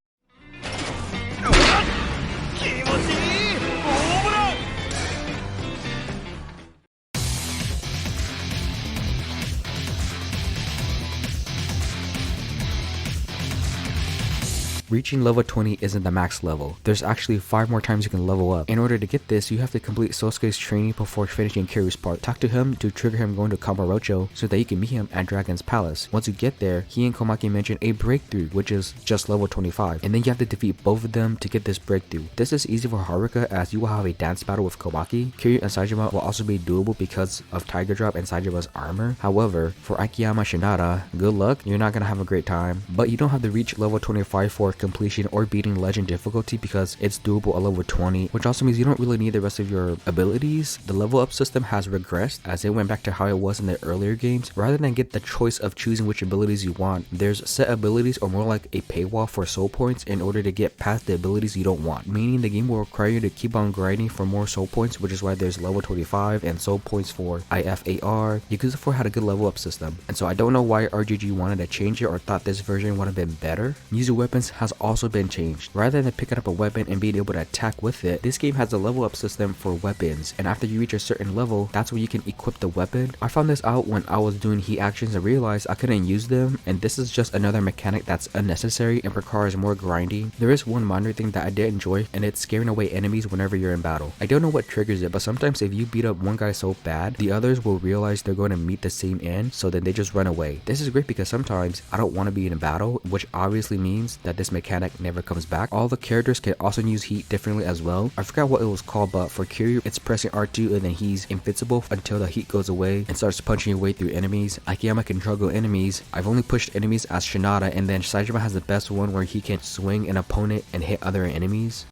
A: Reaching level 20 isn't the max level. There's actually 5 more times you can level up. In order to get this, you have to complete Sosuke's training before finishing Kiryu's part. Talk to him to trigger him going to Kamurocho so that you can meet him at Dragon's Palace. Once you get there, he and Komaki mention a breakthrough, which is just level 25, and then you have to defeat both of them to get this breakthrough. This is easy for Haruka as you will have a dance battle with Komaki. Kiryu and Saejima will also be doable because of Taiga drop and Saejima's armor. However, for Akiyama Shinada, good luck, you're not gonna have a great time. But you don't have to reach level 25 for completion or beating legend difficulty because it's doable at level 20, which also means you don't really need the rest of your abilities. The level up system has regressed as it went back to how it was in the earlier games. Rather than get the choice of choosing which abilities you want, there's set abilities or more like a paywall for soul points in order to get past the abilities you don't want, meaning the game will require you to keep on grinding for more soul points, which is why there's level 25 and soul points for IFAR. Yakuza 4 had a good level up system, and so I don't know why RGG wanted to change it or thought this version would have been better. Using weapons has also been changed. Rather than picking up a weapon and being able to attack with it, this game has a level up system for weapons, and after you reach a certain level, that's when you can equip the weapon. I found this out when I was doing heat actions and realized I couldn't use them, and this is just another mechanic that's unnecessary and requires more grinding. There is one minor thing that I did enjoy, and it's scaring away enemies whenever you're in battle. I don't know what triggers it, but sometimes if you beat up one guy so bad, the others will realize they're going to meet the same end, so then they just run away. This is great because sometimes I don't want to be in a battle, which obviously means that this mechanic never comes back. All the characters can also use heat differently as well. I forgot what it was called, but for Kiryu, it's pressing R2 and then he's invincible until the heat goes away and starts punching your way through enemies. Akiyama can juggle enemies. I've only pushed enemies as Shinada, and then Saejima has the best one where he can swing an opponent and hit other enemies.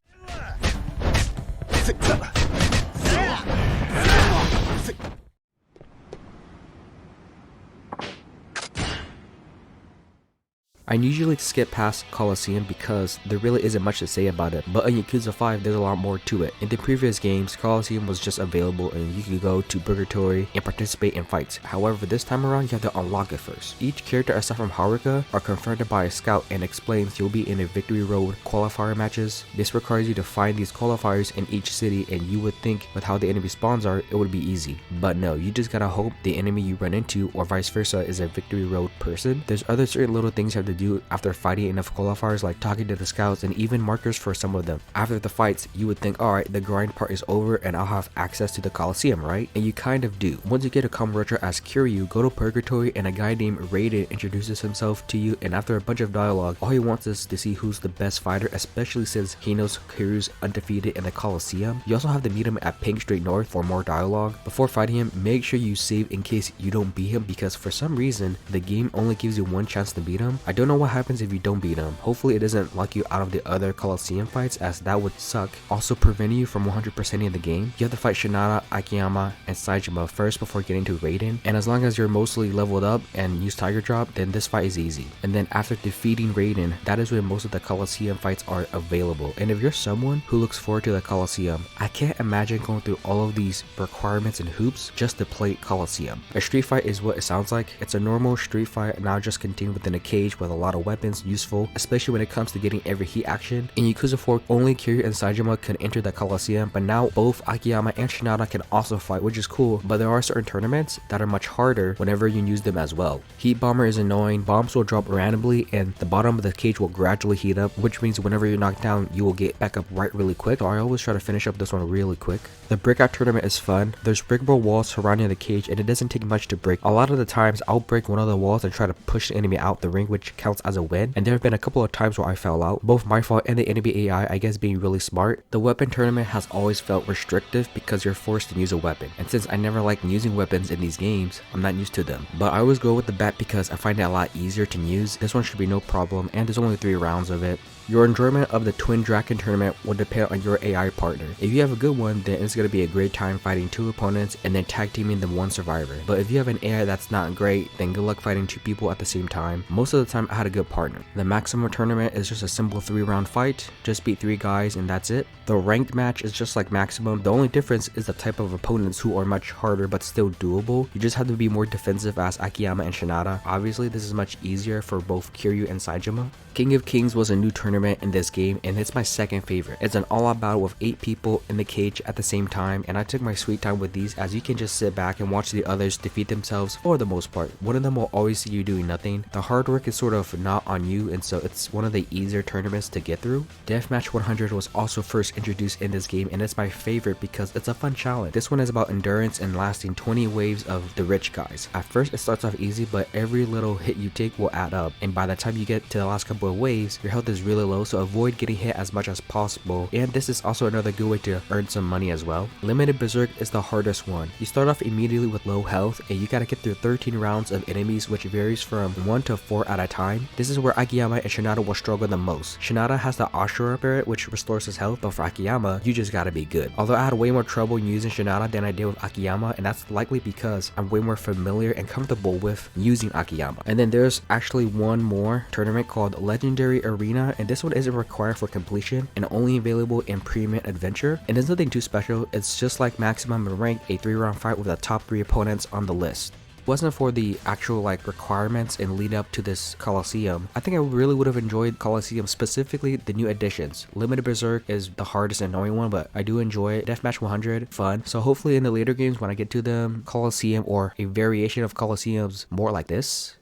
A: I usually skip past Coliseum because there really isn't much to say about it, but in Yakuza 5 there's a lot more to it. In the previous games, Coliseum was just available and you could go to Purgatory and participate in fights. However, this time around you have to unlock it first. Each character aside from Haruka are confronted by a scout and explains you'll be in a Victory Road qualifier matches. This requires you to find these qualifiers in each city, and you would think with how the enemy spawns are, it would be easy. But no, you just gotta hope the enemy you run into or vice versa is a Victory Road person. There's other certain little things you have to do after fighting enough qualifiers, like talking to the scouts and even markers for some of them. After the fights, you would think, alright, the grind part is over and I'll have access to the Coliseum, right? And you kind of do. Once you get a Kamurocho as Kiryu, go to Purgatory and a guy named Raiden introduces himself to you, and after a bunch of dialogue, all he wants is to see who's the best fighter, especially since he knows Kiryu's undefeated in the Coliseum. You also have to meet him at Pink Street North for more dialogue. Before fighting him, make sure you save in case you don't beat him, because for some reason, the game only gives you one chance to beat him. I don't know what happens if you don't beat him. Hopefully it doesn't lock you out of the other Coliseum fights, as that would suck. Also preventing you from 100%ing the game. You have to fight Shinada, Akiyama, and Saejima first before getting to Raiden, and as long as you're mostly leveled up and use Tiger Drop, then this fight is easy. And then after defeating Raiden, that is when most of the Coliseum fights are available. And if you're someone who looks forward to the Coliseum, I can't imagine going through all of these requirements and hoops just to play Coliseum. A street fight is what it sounds like. It's a normal street fight, now just contained within a cage with a lot of weapons, useful, especially when it comes to getting every heat action. In Yakuza 4, only Kiryu and Saejima can enter the Coliseum, but now both Akiyama and Shinada can also fight, which is cool, but there are certain tournaments that are much harder whenever you use them as well. Heat Bomber is annoying. Bombs will drop randomly and the bottom of the cage will gradually heat up, which means whenever you're knocked down, you will get back up really quick, so I always try to finish up this one really quick. The breakout tournament is fun. There's breakable walls surrounding the cage and it doesn't take much to break. A lot of the times I'll break one of the walls and try to push the enemy out the ring, which counts as a win, and there have been a couple of times where I fell out, both my fault and the enemy AI, I guess, being really smart. The weapon tournament has always felt restrictive because you're forced to use a weapon, and since I never liked using weapons in these games, I'm not used to them. But I always go with the bat because I find it a lot easier to use. This one should be no problem, and there's only 3 rounds of it. Your enjoyment of the Twin Dragon tournament will depend on your AI partner. If you have a good one, then it's going to be a great time fighting 2 opponents and then tag teaming the 1 survivor. But if you have an AI that's not great, then good luck fighting 2 people at the same time. Most of the time I had a good partner. The maximum tournament is just a simple 3-round fight. Just beat 3 guys and that's it. The ranked match is just like maximum. The only difference is the type of opponents, who are much harder but still doable. You just have to be more defensive as Akiyama and Shinada. Obviously this is much easier for both Kiryu and Saejima. King of Kings was a new tournament tournament in this game, and it's my second favorite. It's an all-out battle with 8 people in the cage at the same time, and I took my sweet time with these, as you can just sit back and watch the others defeat themselves for the most part. One of them will always see you doing nothing. The hard work is sort of not on you, and so it's one of the easier tournaments to get through. Deathmatch 100 was also first introduced in this game, and it's my favorite because it's a fun challenge. This one is about endurance and lasting 20 waves of the rich guys. At first it starts off easy, but every little hit you take will add up, and by the time you get to the last couple of waves, your health is really low, so avoid getting hit as much as possible. And this is also another good way to earn some money as well. Limited Berserk is the hardest one. You start off immediately with low health, and you gotta get through 13 rounds of enemies, which varies from 1 to 4 at a time. This is where Akiyama and Shinada will struggle the most. Shinada has the Ashura spirit, which restores his health, but for Akiyama, you just gotta be good. Although I had way more trouble using Shinada than I did with Akiyama, and that's likely because I'm way more familiar and comfortable with using Akiyama. And then there's actually one more tournament called Legendary Arena, and this one isn't required for completion and only available in Premium Adventure, and there's nothing too special. It's just like Maximum and Rank, a 3-round fight with the top 3 opponents on the list. Wasn't for the actual requirements and lead up to this Coliseum, I think I really would have enjoyed Coliseum, specifically the new additions. Limited Berserk is the hardest and annoying one, but I do enjoy it. Deathmatch 100, fun. So hopefully in the later games when I get to them, Coliseum or a variation of Coliseums more like this.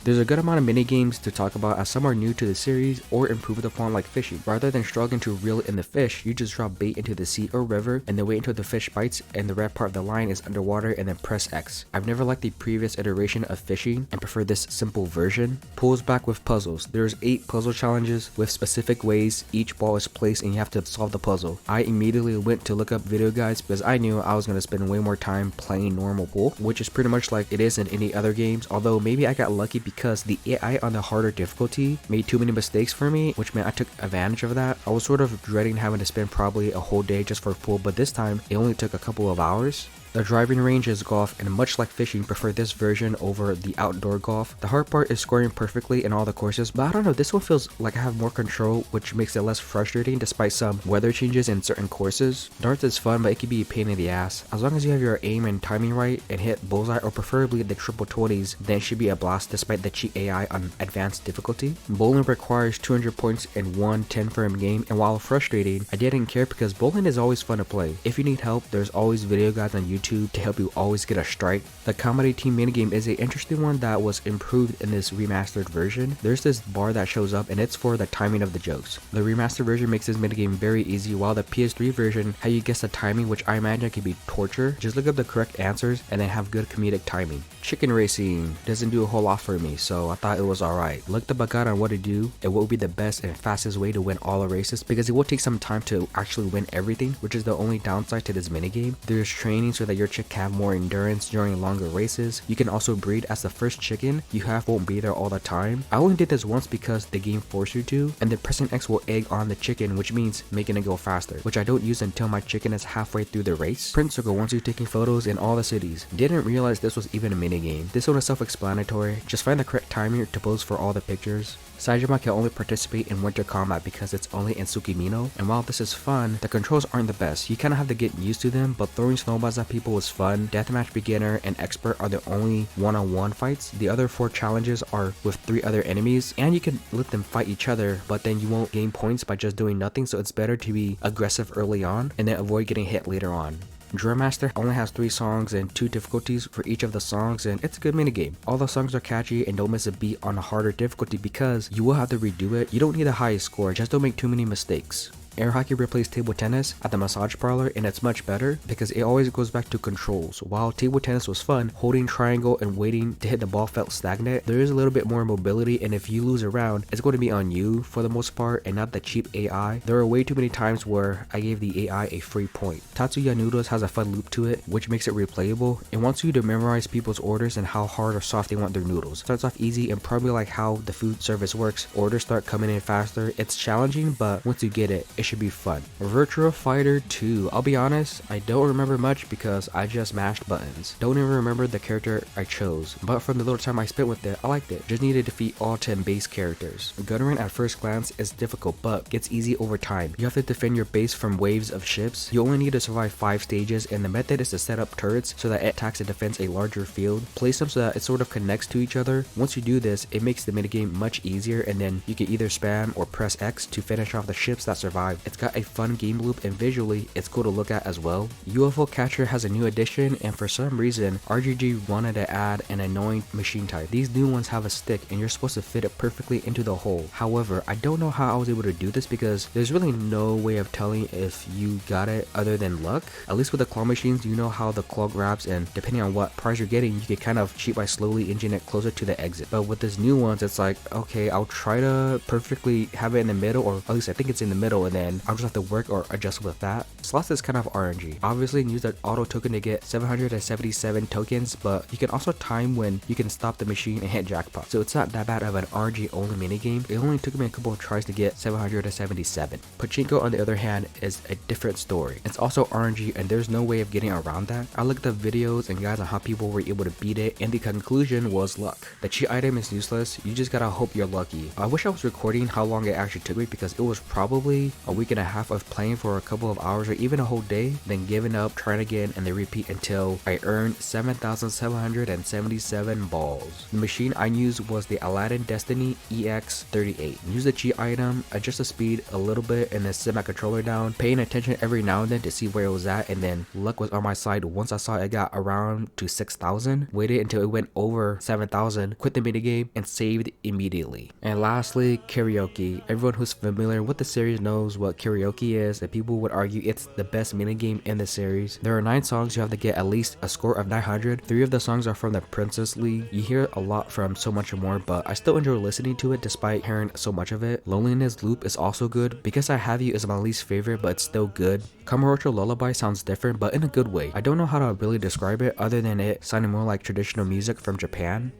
A: There's a good amount of minigames to talk about, as some are new to the series or improved upon, like fishing. Rather than struggling to reel in the fish, you just drop bait into the sea or river and then wait until the fish bites and the red part of the line is underwater and then press X. I've never liked the previous iteration of fishing and prefer this simple version. Pulls back with puzzles. There's 8 puzzle challenges with specific ways each ball is placed and you have to solve the puzzle. I immediately went to look up video guides because I knew I was going to spend way more time playing normal pool, which is pretty much like it is in any other games, although maybe I got lucky because the AI on the harder difficulty made too many mistakes for me, which meant I took advantage of that. I was sort of dreading having to spend probably a whole day just for pool, but this time it only took a couple of hours. The driving range is golf, and much like fishing, prefer this version over the outdoor golf. The hard part is scoring perfectly in all the courses, but I don't know, this one feels like I have more control, which makes it less frustrating despite some weather changes in certain courses. Darts is fun, but it can be a pain in the ass. As long as you have your aim and timing right and hit bullseye or preferably the triple 20s, then it should be a blast despite the cheat AI on advanced difficulty. Bowling requires 200 points in one 10-frame game, and while frustrating, I didn't care because bowling is always fun to play. If you need help, there's always video guides on YouTube to help you always get a strike. The comedy team minigame is an interesting one that was improved in this remastered version. There's this bar that shows up and it's for the timing of the jokes. The remastered version makes this minigame very easy, while the PS3 version, how you guess the timing, which I imagine can be torture. Just look up the correct answers and then have good comedic timing. Chicken racing doesn't do a whole lot for me, so I thought it was alright. Looked up a guide on what to do and what would be the best and fastest way to win all the races, because it will take some time to actually win everything, which is the only downside to this minigame. There's training so that your chick can have more endurance during longer races. You can also breed as the first chicken you have won't be there all the time. I only did this once because the game forced you to, and then pressing X will egg on the chicken, which means making it go faster, which I don't use until my chicken is halfway through the race. Print circle wants you taking photos in all the cities. Didn't realize this was even a minigame. This one is self-explanatory. Just find the correct timing to pose for all the pictures. Saejima can only participate in winter combat because it's only in Tsukimino, and while this is fun, the controls aren't the best. You kinda have to get used to them, but throwing snowballs at people was fun. Deathmatch beginner and expert are the only one-on-one fights. The other 4 challenges are with 3 other enemies, and you can let them fight each other, but then you won't gain points by just doing nothing, so it's better to be aggressive early on and then avoid getting hit later on. Drum Master only has 3 songs and 2 difficulties for each of the songs, and it's a good minigame. All the songs are catchy and don't miss a beat on a harder difficulty because you will have to redo it. You don't need the highest score, just don't make too many mistakes. Air hockey replaces table tennis at the massage parlor, and it's much better because it always goes back to controls. While table tennis was fun, holding triangle and waiting to hit the ball felt stagnant. There is a little bit more mobility, and if you lose a round, it's going to be on you for the most part and not the cheap AI. There are way too many times where I gave the AI a free point. Tatsuo Noodles has a fun loop to it, which makes it replayable. It wants you to memorize people's orders and how hard or soft they want their noodles. Starts off easy, and probably like how the food service works, orders start coming in faster. It's challenging, but once you get it, it should be fun. Virtua Fighter 2, I'll be honest, I don't remember much because I just mashed buttons. Don't even remember the character I chose, but from the little time I spent with it, I liked it. Just need to defeat all 10 base characters. Gunnerin at first glance is difficult, but gets easy over time. You have to defend your base from waves of ships. You only need to survive 5 stages, and the method is to set up turrets so that it attacks and defends a larger field. Place them so that it sort of connects to each other. Once you do this, it makes the minigame much easier, and then you can either spam or press X to finish off the ships that survive. It's got a fun game loop, and visually, it's cool to look at as well. UFO Catcher has a new addition, and for some reason, RGG wanted to add an annoying machine type. These new ones have a stick, and you're supposed to fit it perfectly into the hole. However, I don't know how I was able to do this because there's really no way of telling if you got it other than luck. At least with the claw machines, you know how the claw grabs, and depending on what prize you're getting, you can kind of cheat by slowly inching it closer to the exit. But with this new ones, it's like, okay, I'll try to perfectly have it in the middle, or at least I think it's in the middle, and then I'll just have to work or adjust with that. Slots is kind of RNG. Obviously, use the auto token to get 777 tokens, but you can also time when you can stop the machine and hit jackpot. So it's not that bad of an RNG only minigame. It only took me a couple of tries to get 777. Pachinko, on the other hand, is a different story. It's also RNG, and there's no way of getting around that. I looked up videos and guys on how people were able to beat it, and the conclusion was luck. The cheat item is useless. You just gotta hope you're lucky. I wish I was recording how long it actually took me because it was probably a week and a half of playing for a couple of hours or even a whole day, then giving up, trying again, and then repeat until I earned 7,777 balls. The machine I used was the Aladdin Destiny EX38. Use the cheat item, adjust the speed a little bit, and then set my controller down, paying attention every now and then to see where it was at, and then luck was on my side. Once I saw it got around to 6,000, waited until it went over 7,000, quit the minigame, and saved immediately. And lastly, karaoke. Everyone who's familiar with the series knows what karaoke is, and people would argue it's the best minigame in the series. There are 9 songs. You have to get at least a score of 900. 3 of the songs are from the Princess League. You hear a lot from So Much More, but I still enjoy listening to it despite hearing so much of it. Loneliness Loop is also good. Because I Have You is my least favorite, but it's still good. Kamurocho Lullaby sounds different, but in a good way. I don't know how to really describe it other than it sounding more like traditional music from Japan.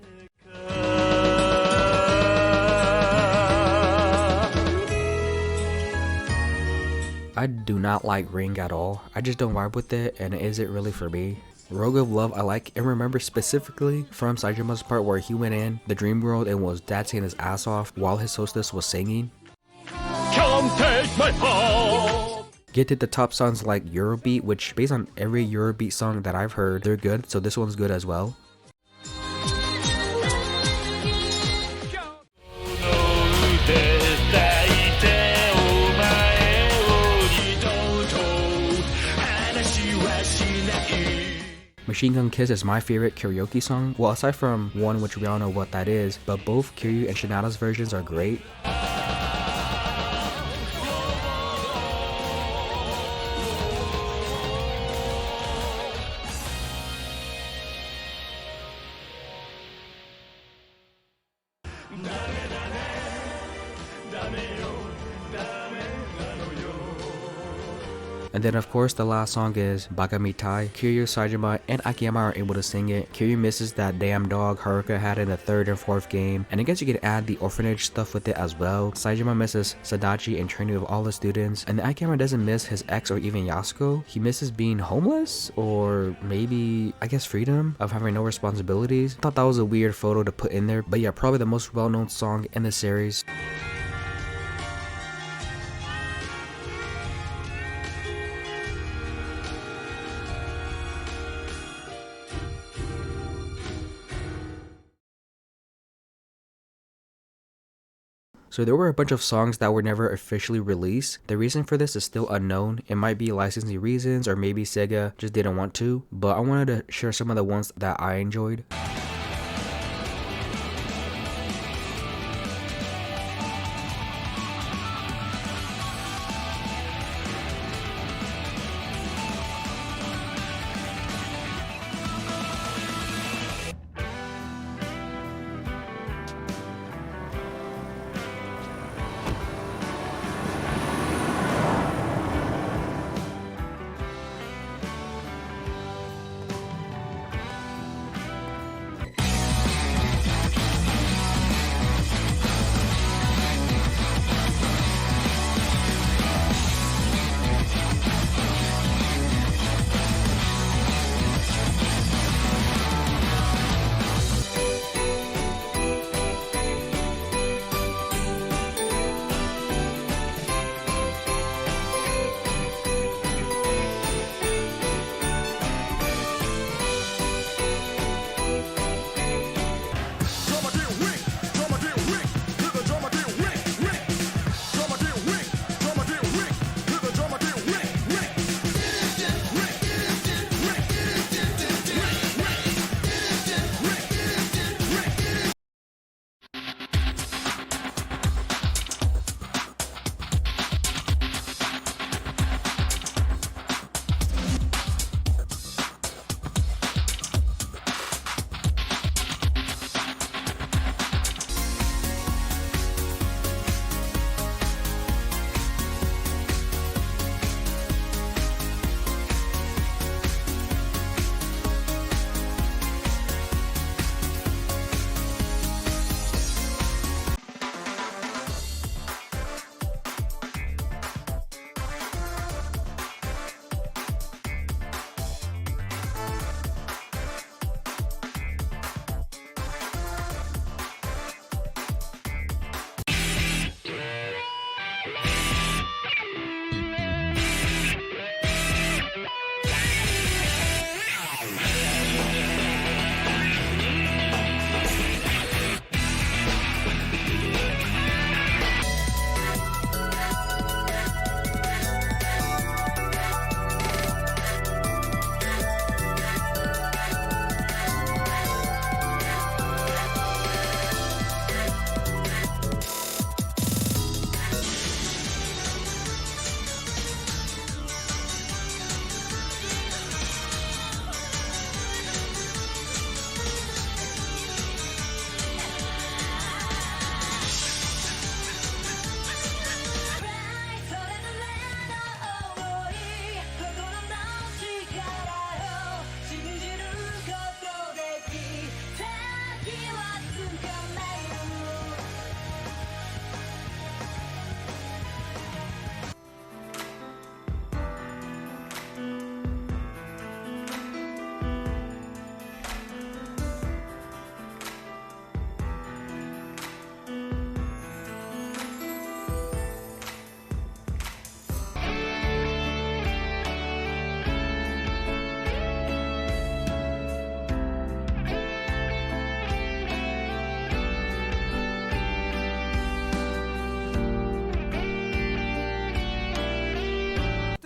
A: I do not like Ring at all. I just don't vibe with it, and it isn't really for me. Rogue of Love I like, and remember specifically from Saejima's part where he went in the dream world and was dancing his ass off while his hostess was singing. Can't take my heart. Get to the top songs like Eurobeat, which based on every Eurobeat song that I've heard, they're good, so this one's good as well. Machine Gun Kiss is my favorite karaoke song. Well, aside from one which we all know what that is, but both Kiryu and Shinada's versions are great. And then of course the last song is Bagamitai. Kiryu, Saejima, and Akiyama are able to sing it. Kiryu misses that damn dog Haruka had in the 3rd and 4th game, and I guess you could add the orphanage stuff with it as well. Saejima misses Sadachi and training with all the students, and Akiyama doesn't miss his ex or even Yasuko. He misses being homeless, or maybe, I guess, freedom of having no responsibilities. I thought that was a weird photo to put in there, but yeah, probably the most well-known song in the series. So there were a bunch of songs that were never officially released. The reason for this is still unknown. It might be licensing reasons, or maybe Sega just didn't want to, but I wanted to share some of the ones that I enjoyed.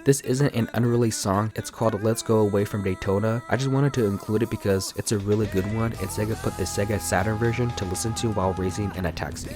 A: This isn't an unreleased song, it's called Let's Go Away from Daytona. I just wanted to include it because it's a really good one and Sega put the Sega Saturn version to listen to while racing in a taxi.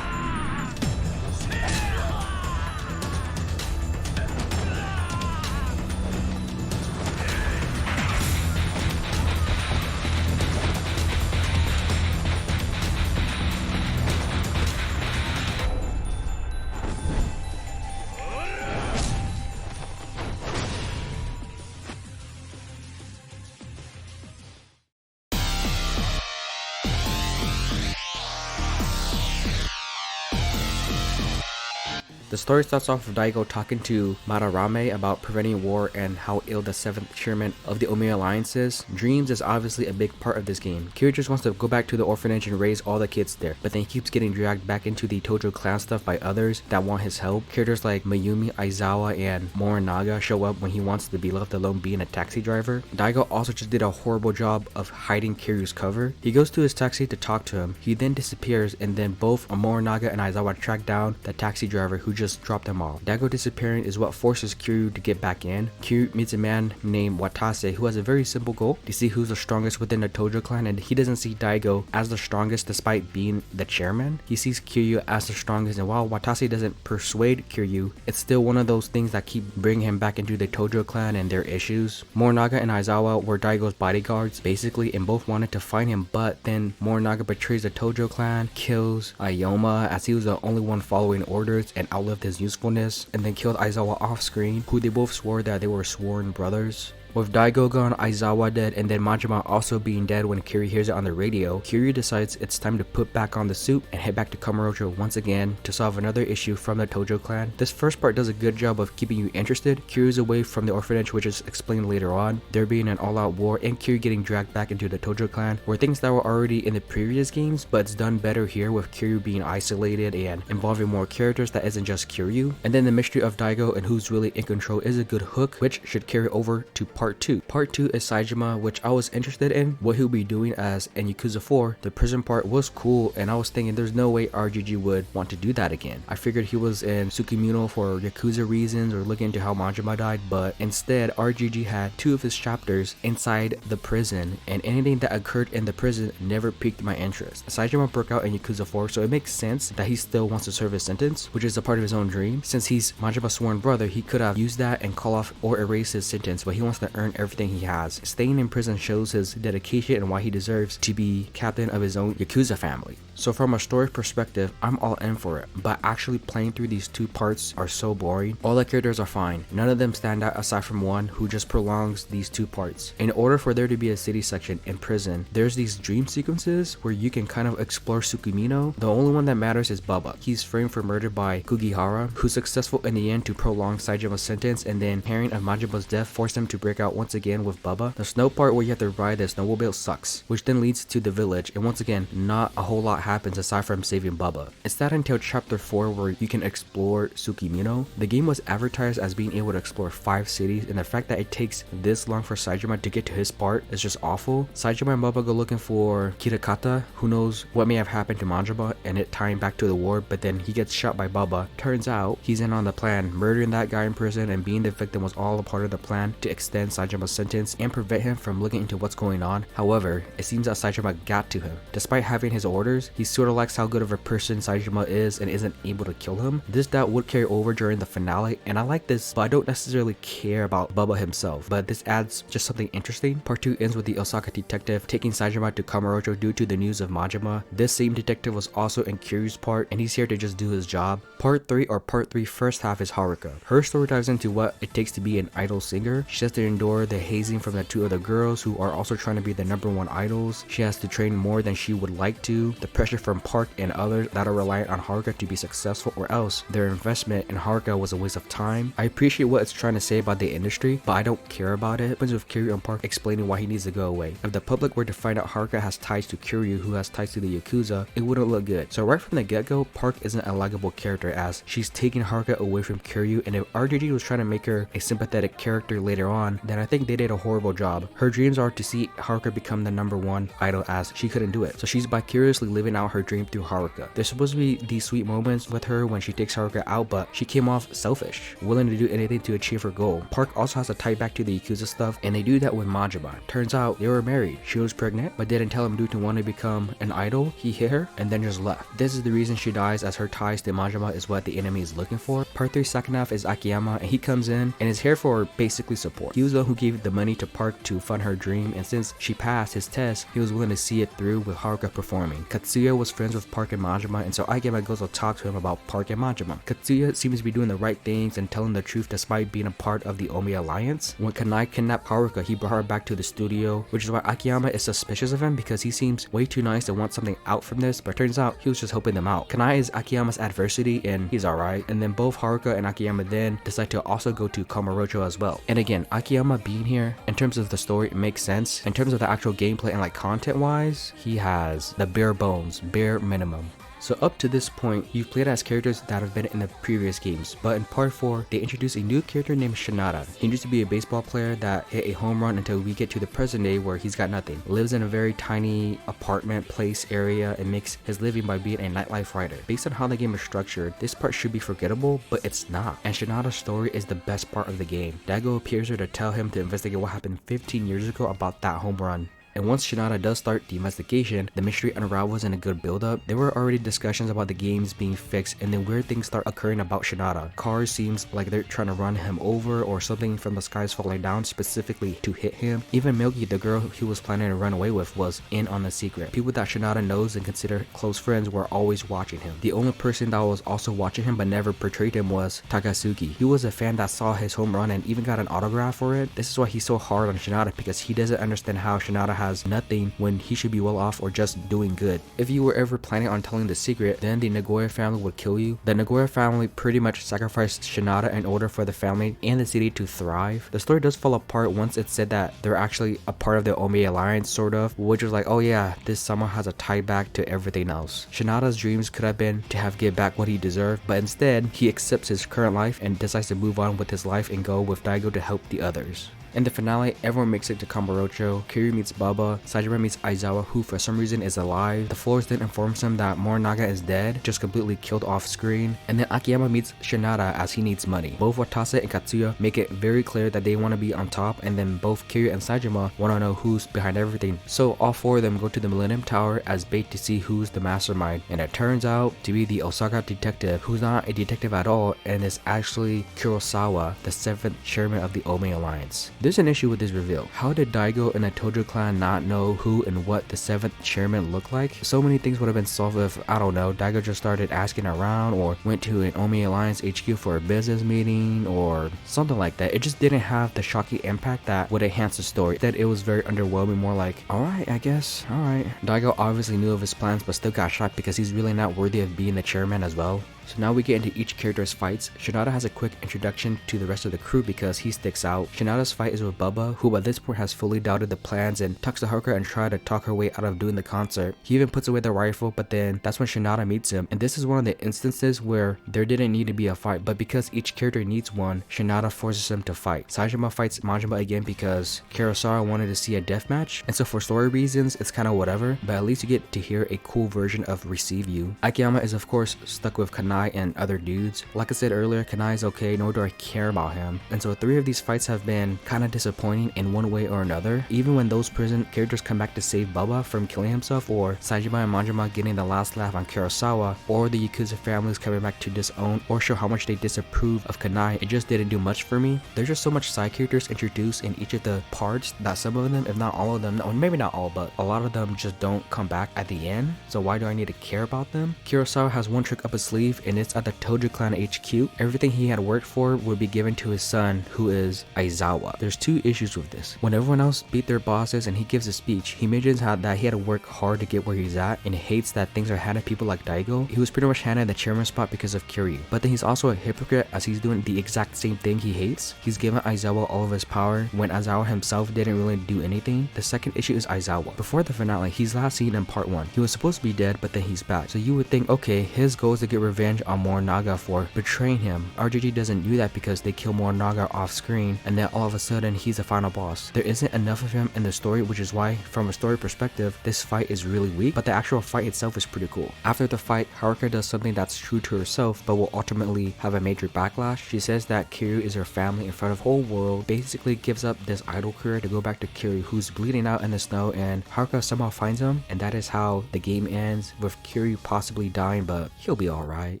A: The story starts off with Daigo talking to Madarame about preventing war and how ill the 7th chairman of the Omi Alliance is. Dreams is obviously a big part of this game. Kiryu just wants to go back to the orphanage and raise all the kids there, but then he keeps getting dragged back into the Tojo clan stuff by others that want his help. Characters like Mayumi, Aizawa, and Morinaga show up when he wants to be left alone being a taxi driver. Daigo also just did a horrible job of hiding Kiryu's cover. He goes to his taxi to talk to him. He then disappears, and then both Morinaga and Aizawa track down the taxi driver who just dropped them off. Daigo disappearing is what forces Kiryu to get back in. Kiryu meets a man named Watase who has a very simple goal to see who's the strongest within the Tojo clan, and he doesn't see Daigo as the strongest despite being the chairman. He sees Kiryu as the strongest, and while Watase doesn't persuade Kiryu, it's still one of those things that keep bringing him back into the Tojo clan and their issues. Morinaga and Aizawa were Daigo's bodyguards basically, and both wanted to find him, but then Morinaga betrays the Tojo clan, kills Akiyama as he was the only one following orders and outlived his usefulness, and then killed Aizawa off screen, who they both swore that they were sworn brothers. With Daigo gone, Aizawa dead, and then Majima also being dead when Kiryu hears it on the radio, Kiryu decides it's time to put back on the suit and head back to Kamurocho once again to solve another issue from the Tojo clan. This first part does a good job of keeping you interested. Kiryu's away from the orphanage, which is explained later on, there being an all-out war, and Kiryu getting dragged back into the Tojo clan, were things that were already in the previous games, but it's done better here with Kiryu being isolated and involving more characters that isn't just Kiryu. And then the mystery of Daigo and who's really in control is a good hook, which should carry over to Part 2. Part 2 is Saejima, which I was interested in what he'll be doing as in Yakuza 4. The prison part was cool, and I was thinking there's no way RGG would want to do that again. I figured he was in Tsukimino for Yakuza reasons or looking into how Majima died, but instead RGG had 2 of his chapters inside the prison, and anything that occurred in the prison never piqued my interest. Saejima broke out in Yakuza 4, so it makes sense that he still wants to serve his sentence, which is a part of his own dream. Since he's Majima's sworn brother, he could have used that and call off or erase his sentence, but he wants to earn everything he has. Staying in prison shows his dedication and why he deserves to be captain of his own Yakuza family. So from a story perspective, I'm all in for it, but actually playing through these 2 parts are so boring. All the characters are fine. None of them stand out aside from one who just prolongs these 2 parts. In order for there to be a city section in prison, there's these dream sequences where you can kind of explore Tsukimino. The only one that matters is Baba. He's framed for murder by Kugihara, who's successful in the end to prolong Saejima's sentence, and then hearing of Majima's death forced him to break out once again with Baba. The snow part where you have to ride the snowmobile sucks, which then leads to the village, and once again, not a whole lot happens aside from saving Baba. It's not until chapter 4 where you can explore Tsukimino. The game was advertised as being able to explore 5 cities, and the fact that it takes this long for Saejima to get to his part is just awful. Saejima and Baba go looking for Kitakata, who knows what may have happened to Majima and it tying back to the war, but then he gets shot by Baba. Turns out he's in on the plan. Murdering that guy in prison and being the victim was all a part of the plan to extend Saejima's sentence and prevent him from looking into what's going on. However, it seems that Saejima got to him. Despite having his orders, he sort of likes how good of a person Saejima is and isn't able to kill him. This doubt would carry over during the finale, and I like this, but I don't necessarily care about Baba himself, but this adds just something interesting. Part 2 ends with the Osaka detective taking Saejima to Kamurocho due to the news of Majima. This same detective was also in Kiryu's part, and he's here to just do his job. Part 3 first half is Haruka. Her story dives into what it takes to be an idol singer. She has to endure the hazing from the 2 other girls who are also trying to be the #1 idols. She has to train more than she would like to. The pressure from Park and others that are reliant on Haruka to be successful, or else their investment in Haruka was a waste of time. I appreciate what it's trying to say about the industry, but I don't care about it. It happens with Kiryu and Park explaining why he needs to go away. If the public were to find out Haruka has ties to Kiryu, who has ties to the Yakuza, it wouldn't look good. So right from the get-go, Park isn't a likable character as she's taking Haruka away from Kiryu, and if RGG was trying to make her a sympathetic character later on, then I think they did a horrible job. Her dreams are to see Haruka become the #1 idol as she couldn't do it, so she's vicariously living out her dream through Haruka. There's supposed to be these sweet moments with her when she takes Haruka out, but she came off selfish, willing to do anything to achieve her goal. Park also has to tie back to the Yakuza stuff, and they do that with Majima. Turns out they were married. She was pregnant, but didn't tell him due to wanting to become an idol. He hit her and then just left. This is the reason she dies, as her ties to Majima is what the enemy is looking for. Part 3 second half is Akiyama, and he comes in and is here for basically support. He was the one who gave the money to Park to fund her dream, and since she passed his test, he was willing to see it through with Haruka performing. Katsuya was friends with Park and Majima, and so Akiyama goes to talk to him about Park and Majima. Katsuya seems to be doing the right things and telling the truth despite being a part of the Omi alliance. When Kanai kidnapped Haruka, he brought her back to the studio, which is why Akiyama is suspicious of him because he seems way too nice to want something out from this, but turns out he was just helping them out. Kanai is Akiyama's adversity and he's alright, and then both Haruka and Akiyama then decide to also go to Kamurocho as well. And again, Akiyama being here, in terms of the story, it makes sense. In terms of the actual gameplay and like content wise, he has the bare bones, bare minimum. So up to this point, you've played as characters that have been in the previous games, but in part 4, they introduce a new character named Shinada. He used to be a baseball player that hit a home run until we get to the present day where he's got nothing. Lives in a very tiny apartment place area and makes his living by being a nightlife writer. Based on how the game is structured, this part should be forgettable, but it's not. And Shinada's story is the best part of the game. Daigo appears here to tell him to investigate what happened 15 years ago about that home run. And once Shinada does start the investigation, the mystery unravels in a good build-up. There were already discussions about the games being fixed, and then weird things start occurring about Shinada. Cars seems like they're trying to run him over, or something from the skies falling down specifically to hit him. Even Milky, the girl he was planning to run away with, was in on the secret. People that Shinada knows and consider close friends were always watching him. The only person that was also watching him but never portrayed him was Takasuki. He was a fan that saw his home run and even got an autograph for it. This is why he's so hard on Shinada, because he doesn't understand how Shinada has nothing when he should be well off or just doing good. If you were ever planning on telling the secret, then the Nagoya family would kill you. The Nagoya family pretty much sacrificed Shinada in order for the family and the city to thrive. The story does fall apart once it's said that they're actually a part of the Omi alliance, sort of, which was like, oh yeah, this somehow has a tie back to everything else. Shinada's dreams could have been to have get back what he deserved, but instead he accepts his current life and decides to move on with his life and go with Daigo to help the others. In the finale, everyone makes it to Kamurocho. Kiryu meets Baba, Saejima meets Aizawa, who for some reason is alive. The Floors then informs him that Morinaga is dead, just completely killed off screen. And then Akiyama meets Shinada as he needs money. Both Watase and Katsuya make it very clear that they want to be on top, and then both Kiryu and Saejima want to know who's behind everything. So all four of them go to the Millennium Tower as bait to see who's the mastermind, and it turns out to be the Osaka detective, who's not a detective at all and is actually Kurosawa, the 7th chairman of the Omi Alliance. There's an issue with this reveal. How did Daigo and the Tojo clan not know who and what the 7th chairman looked like? So many things would have been solved if, I don't know, Daigo just started asking around or went to an Omi Alliance HQ for a business meeting or something like that. It just didn't have the shocking impact that would enhance the story. That it was very underwhelming, more like, alright, I guess, alright. Daigo obviously knew of his plans but still got shot because he's really not worthy of being the chairman as well. So now we get into each character's fights. Shinada has a quick introduction to the rest of the crew because he sticks out. Shinada's fight is with Bubba, who by this point has fully doubted the plans and talks to Haruka and tries to talk her way out of doing the concert. He even puts away the rifle, but then that's when Shinada meets him. And this is one of the instances where there didn't need to be a fight, but because each character needs one, Shinada forces him to fight. Saejima fights Majima again because Kurosawa wanted to see a deathmatch, and so for story reasons, it's kind of whatever, but at least you get to hear a cool version of Receive You. Akiyama is of course stuck with Kanai and other dudes. Like I said earlier, Kanai is okay, nor do I care about him. And so 3 of these fights have been kind of disappointing in one way or another. Even when those prison characters come back to save Bubba from killing himself, or Saejima and Majima getting the last laugh on Kurosawa, or the Yakuza families coming back to disown or show how much they disapprove of Kanai, it just didn't do much for me. There's just so much side characters introduced in each of the parts that some of them, if not all of them, no, maybe not all, but a lot of them just don't come back at the end. So why do I need to care about them? Kurosawa has one trick up his sleeve, and it's at the Tojo clan HQ. Everything he had worked for would be given to his son, who is Aizawa. There's 2 issues with this. When everyone else beat their bosses and he gives a speech, he mentions how that he had to work hard to get where he's at and hates that things are handed to people like Daigo. He was pretty much handed the chairman spot because of Kiryu. But then he's also a hypocrite as he's doing the exact same thing he hates. He's given Aizawa all of his power when Aizawa himself didn't really do anything. The second issue is Aizawa. Before the finale, he's last seen in part 1. He was supposed to be dead, but then he's back. So you would think, okay, his goal is to get revenge on Morinaga for betraying him. RGG doesn't do that because they kill Morinaga off screen and then all of a sudden he's the final boss. There isn't enough of him in the story, which is why from a story perspective this fight is really weak, but the actual fight itself is pretty cool. After the fight, Haruka does something that's true to herself but will ultimately have a major backlash. She says that Kiryu is her family in front of the whole world, basically gives up this idol career to go back to Kiryu, who's bleeding out in the snow, and Haruka somehow finds him, and that is how the game ends, with Kiryu possibly dying, but he'll be alright.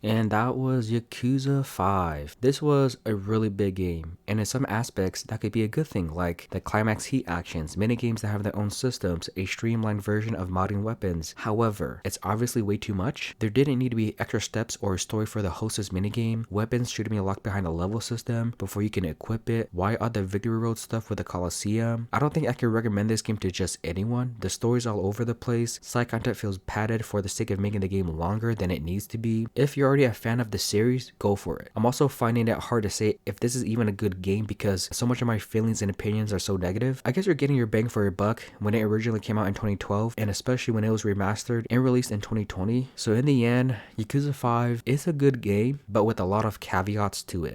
A: And that was Yakuza 5. This was a really big game, and in some aspects that could be a good thing, like the climax heat actions, minigames that have their own systems, a streamlined version of modding weapons. However, it's obviously way too much. There didn't need to be extra steps or a story for the hostess minigame. Weapons should be locked behind a level system before you can equip it. Why are the Victory Road stuff with the Coliseum? I don't think I can recommend this game to just anyone. The story's all over the place. Side content feels padded for the sake of making the game longer than it needs to be. If you're already a fan of the series, go for it. I'm also finding it hard to say if this is even a good game because so much of my feelings and opinions are so negative. I guess you're getting your bang for your buck when it originally came out in 2012, and especially when it was remastered and released in 2020. So in the end, Yakuza 5 is a good game, but with a lot of caveats to it.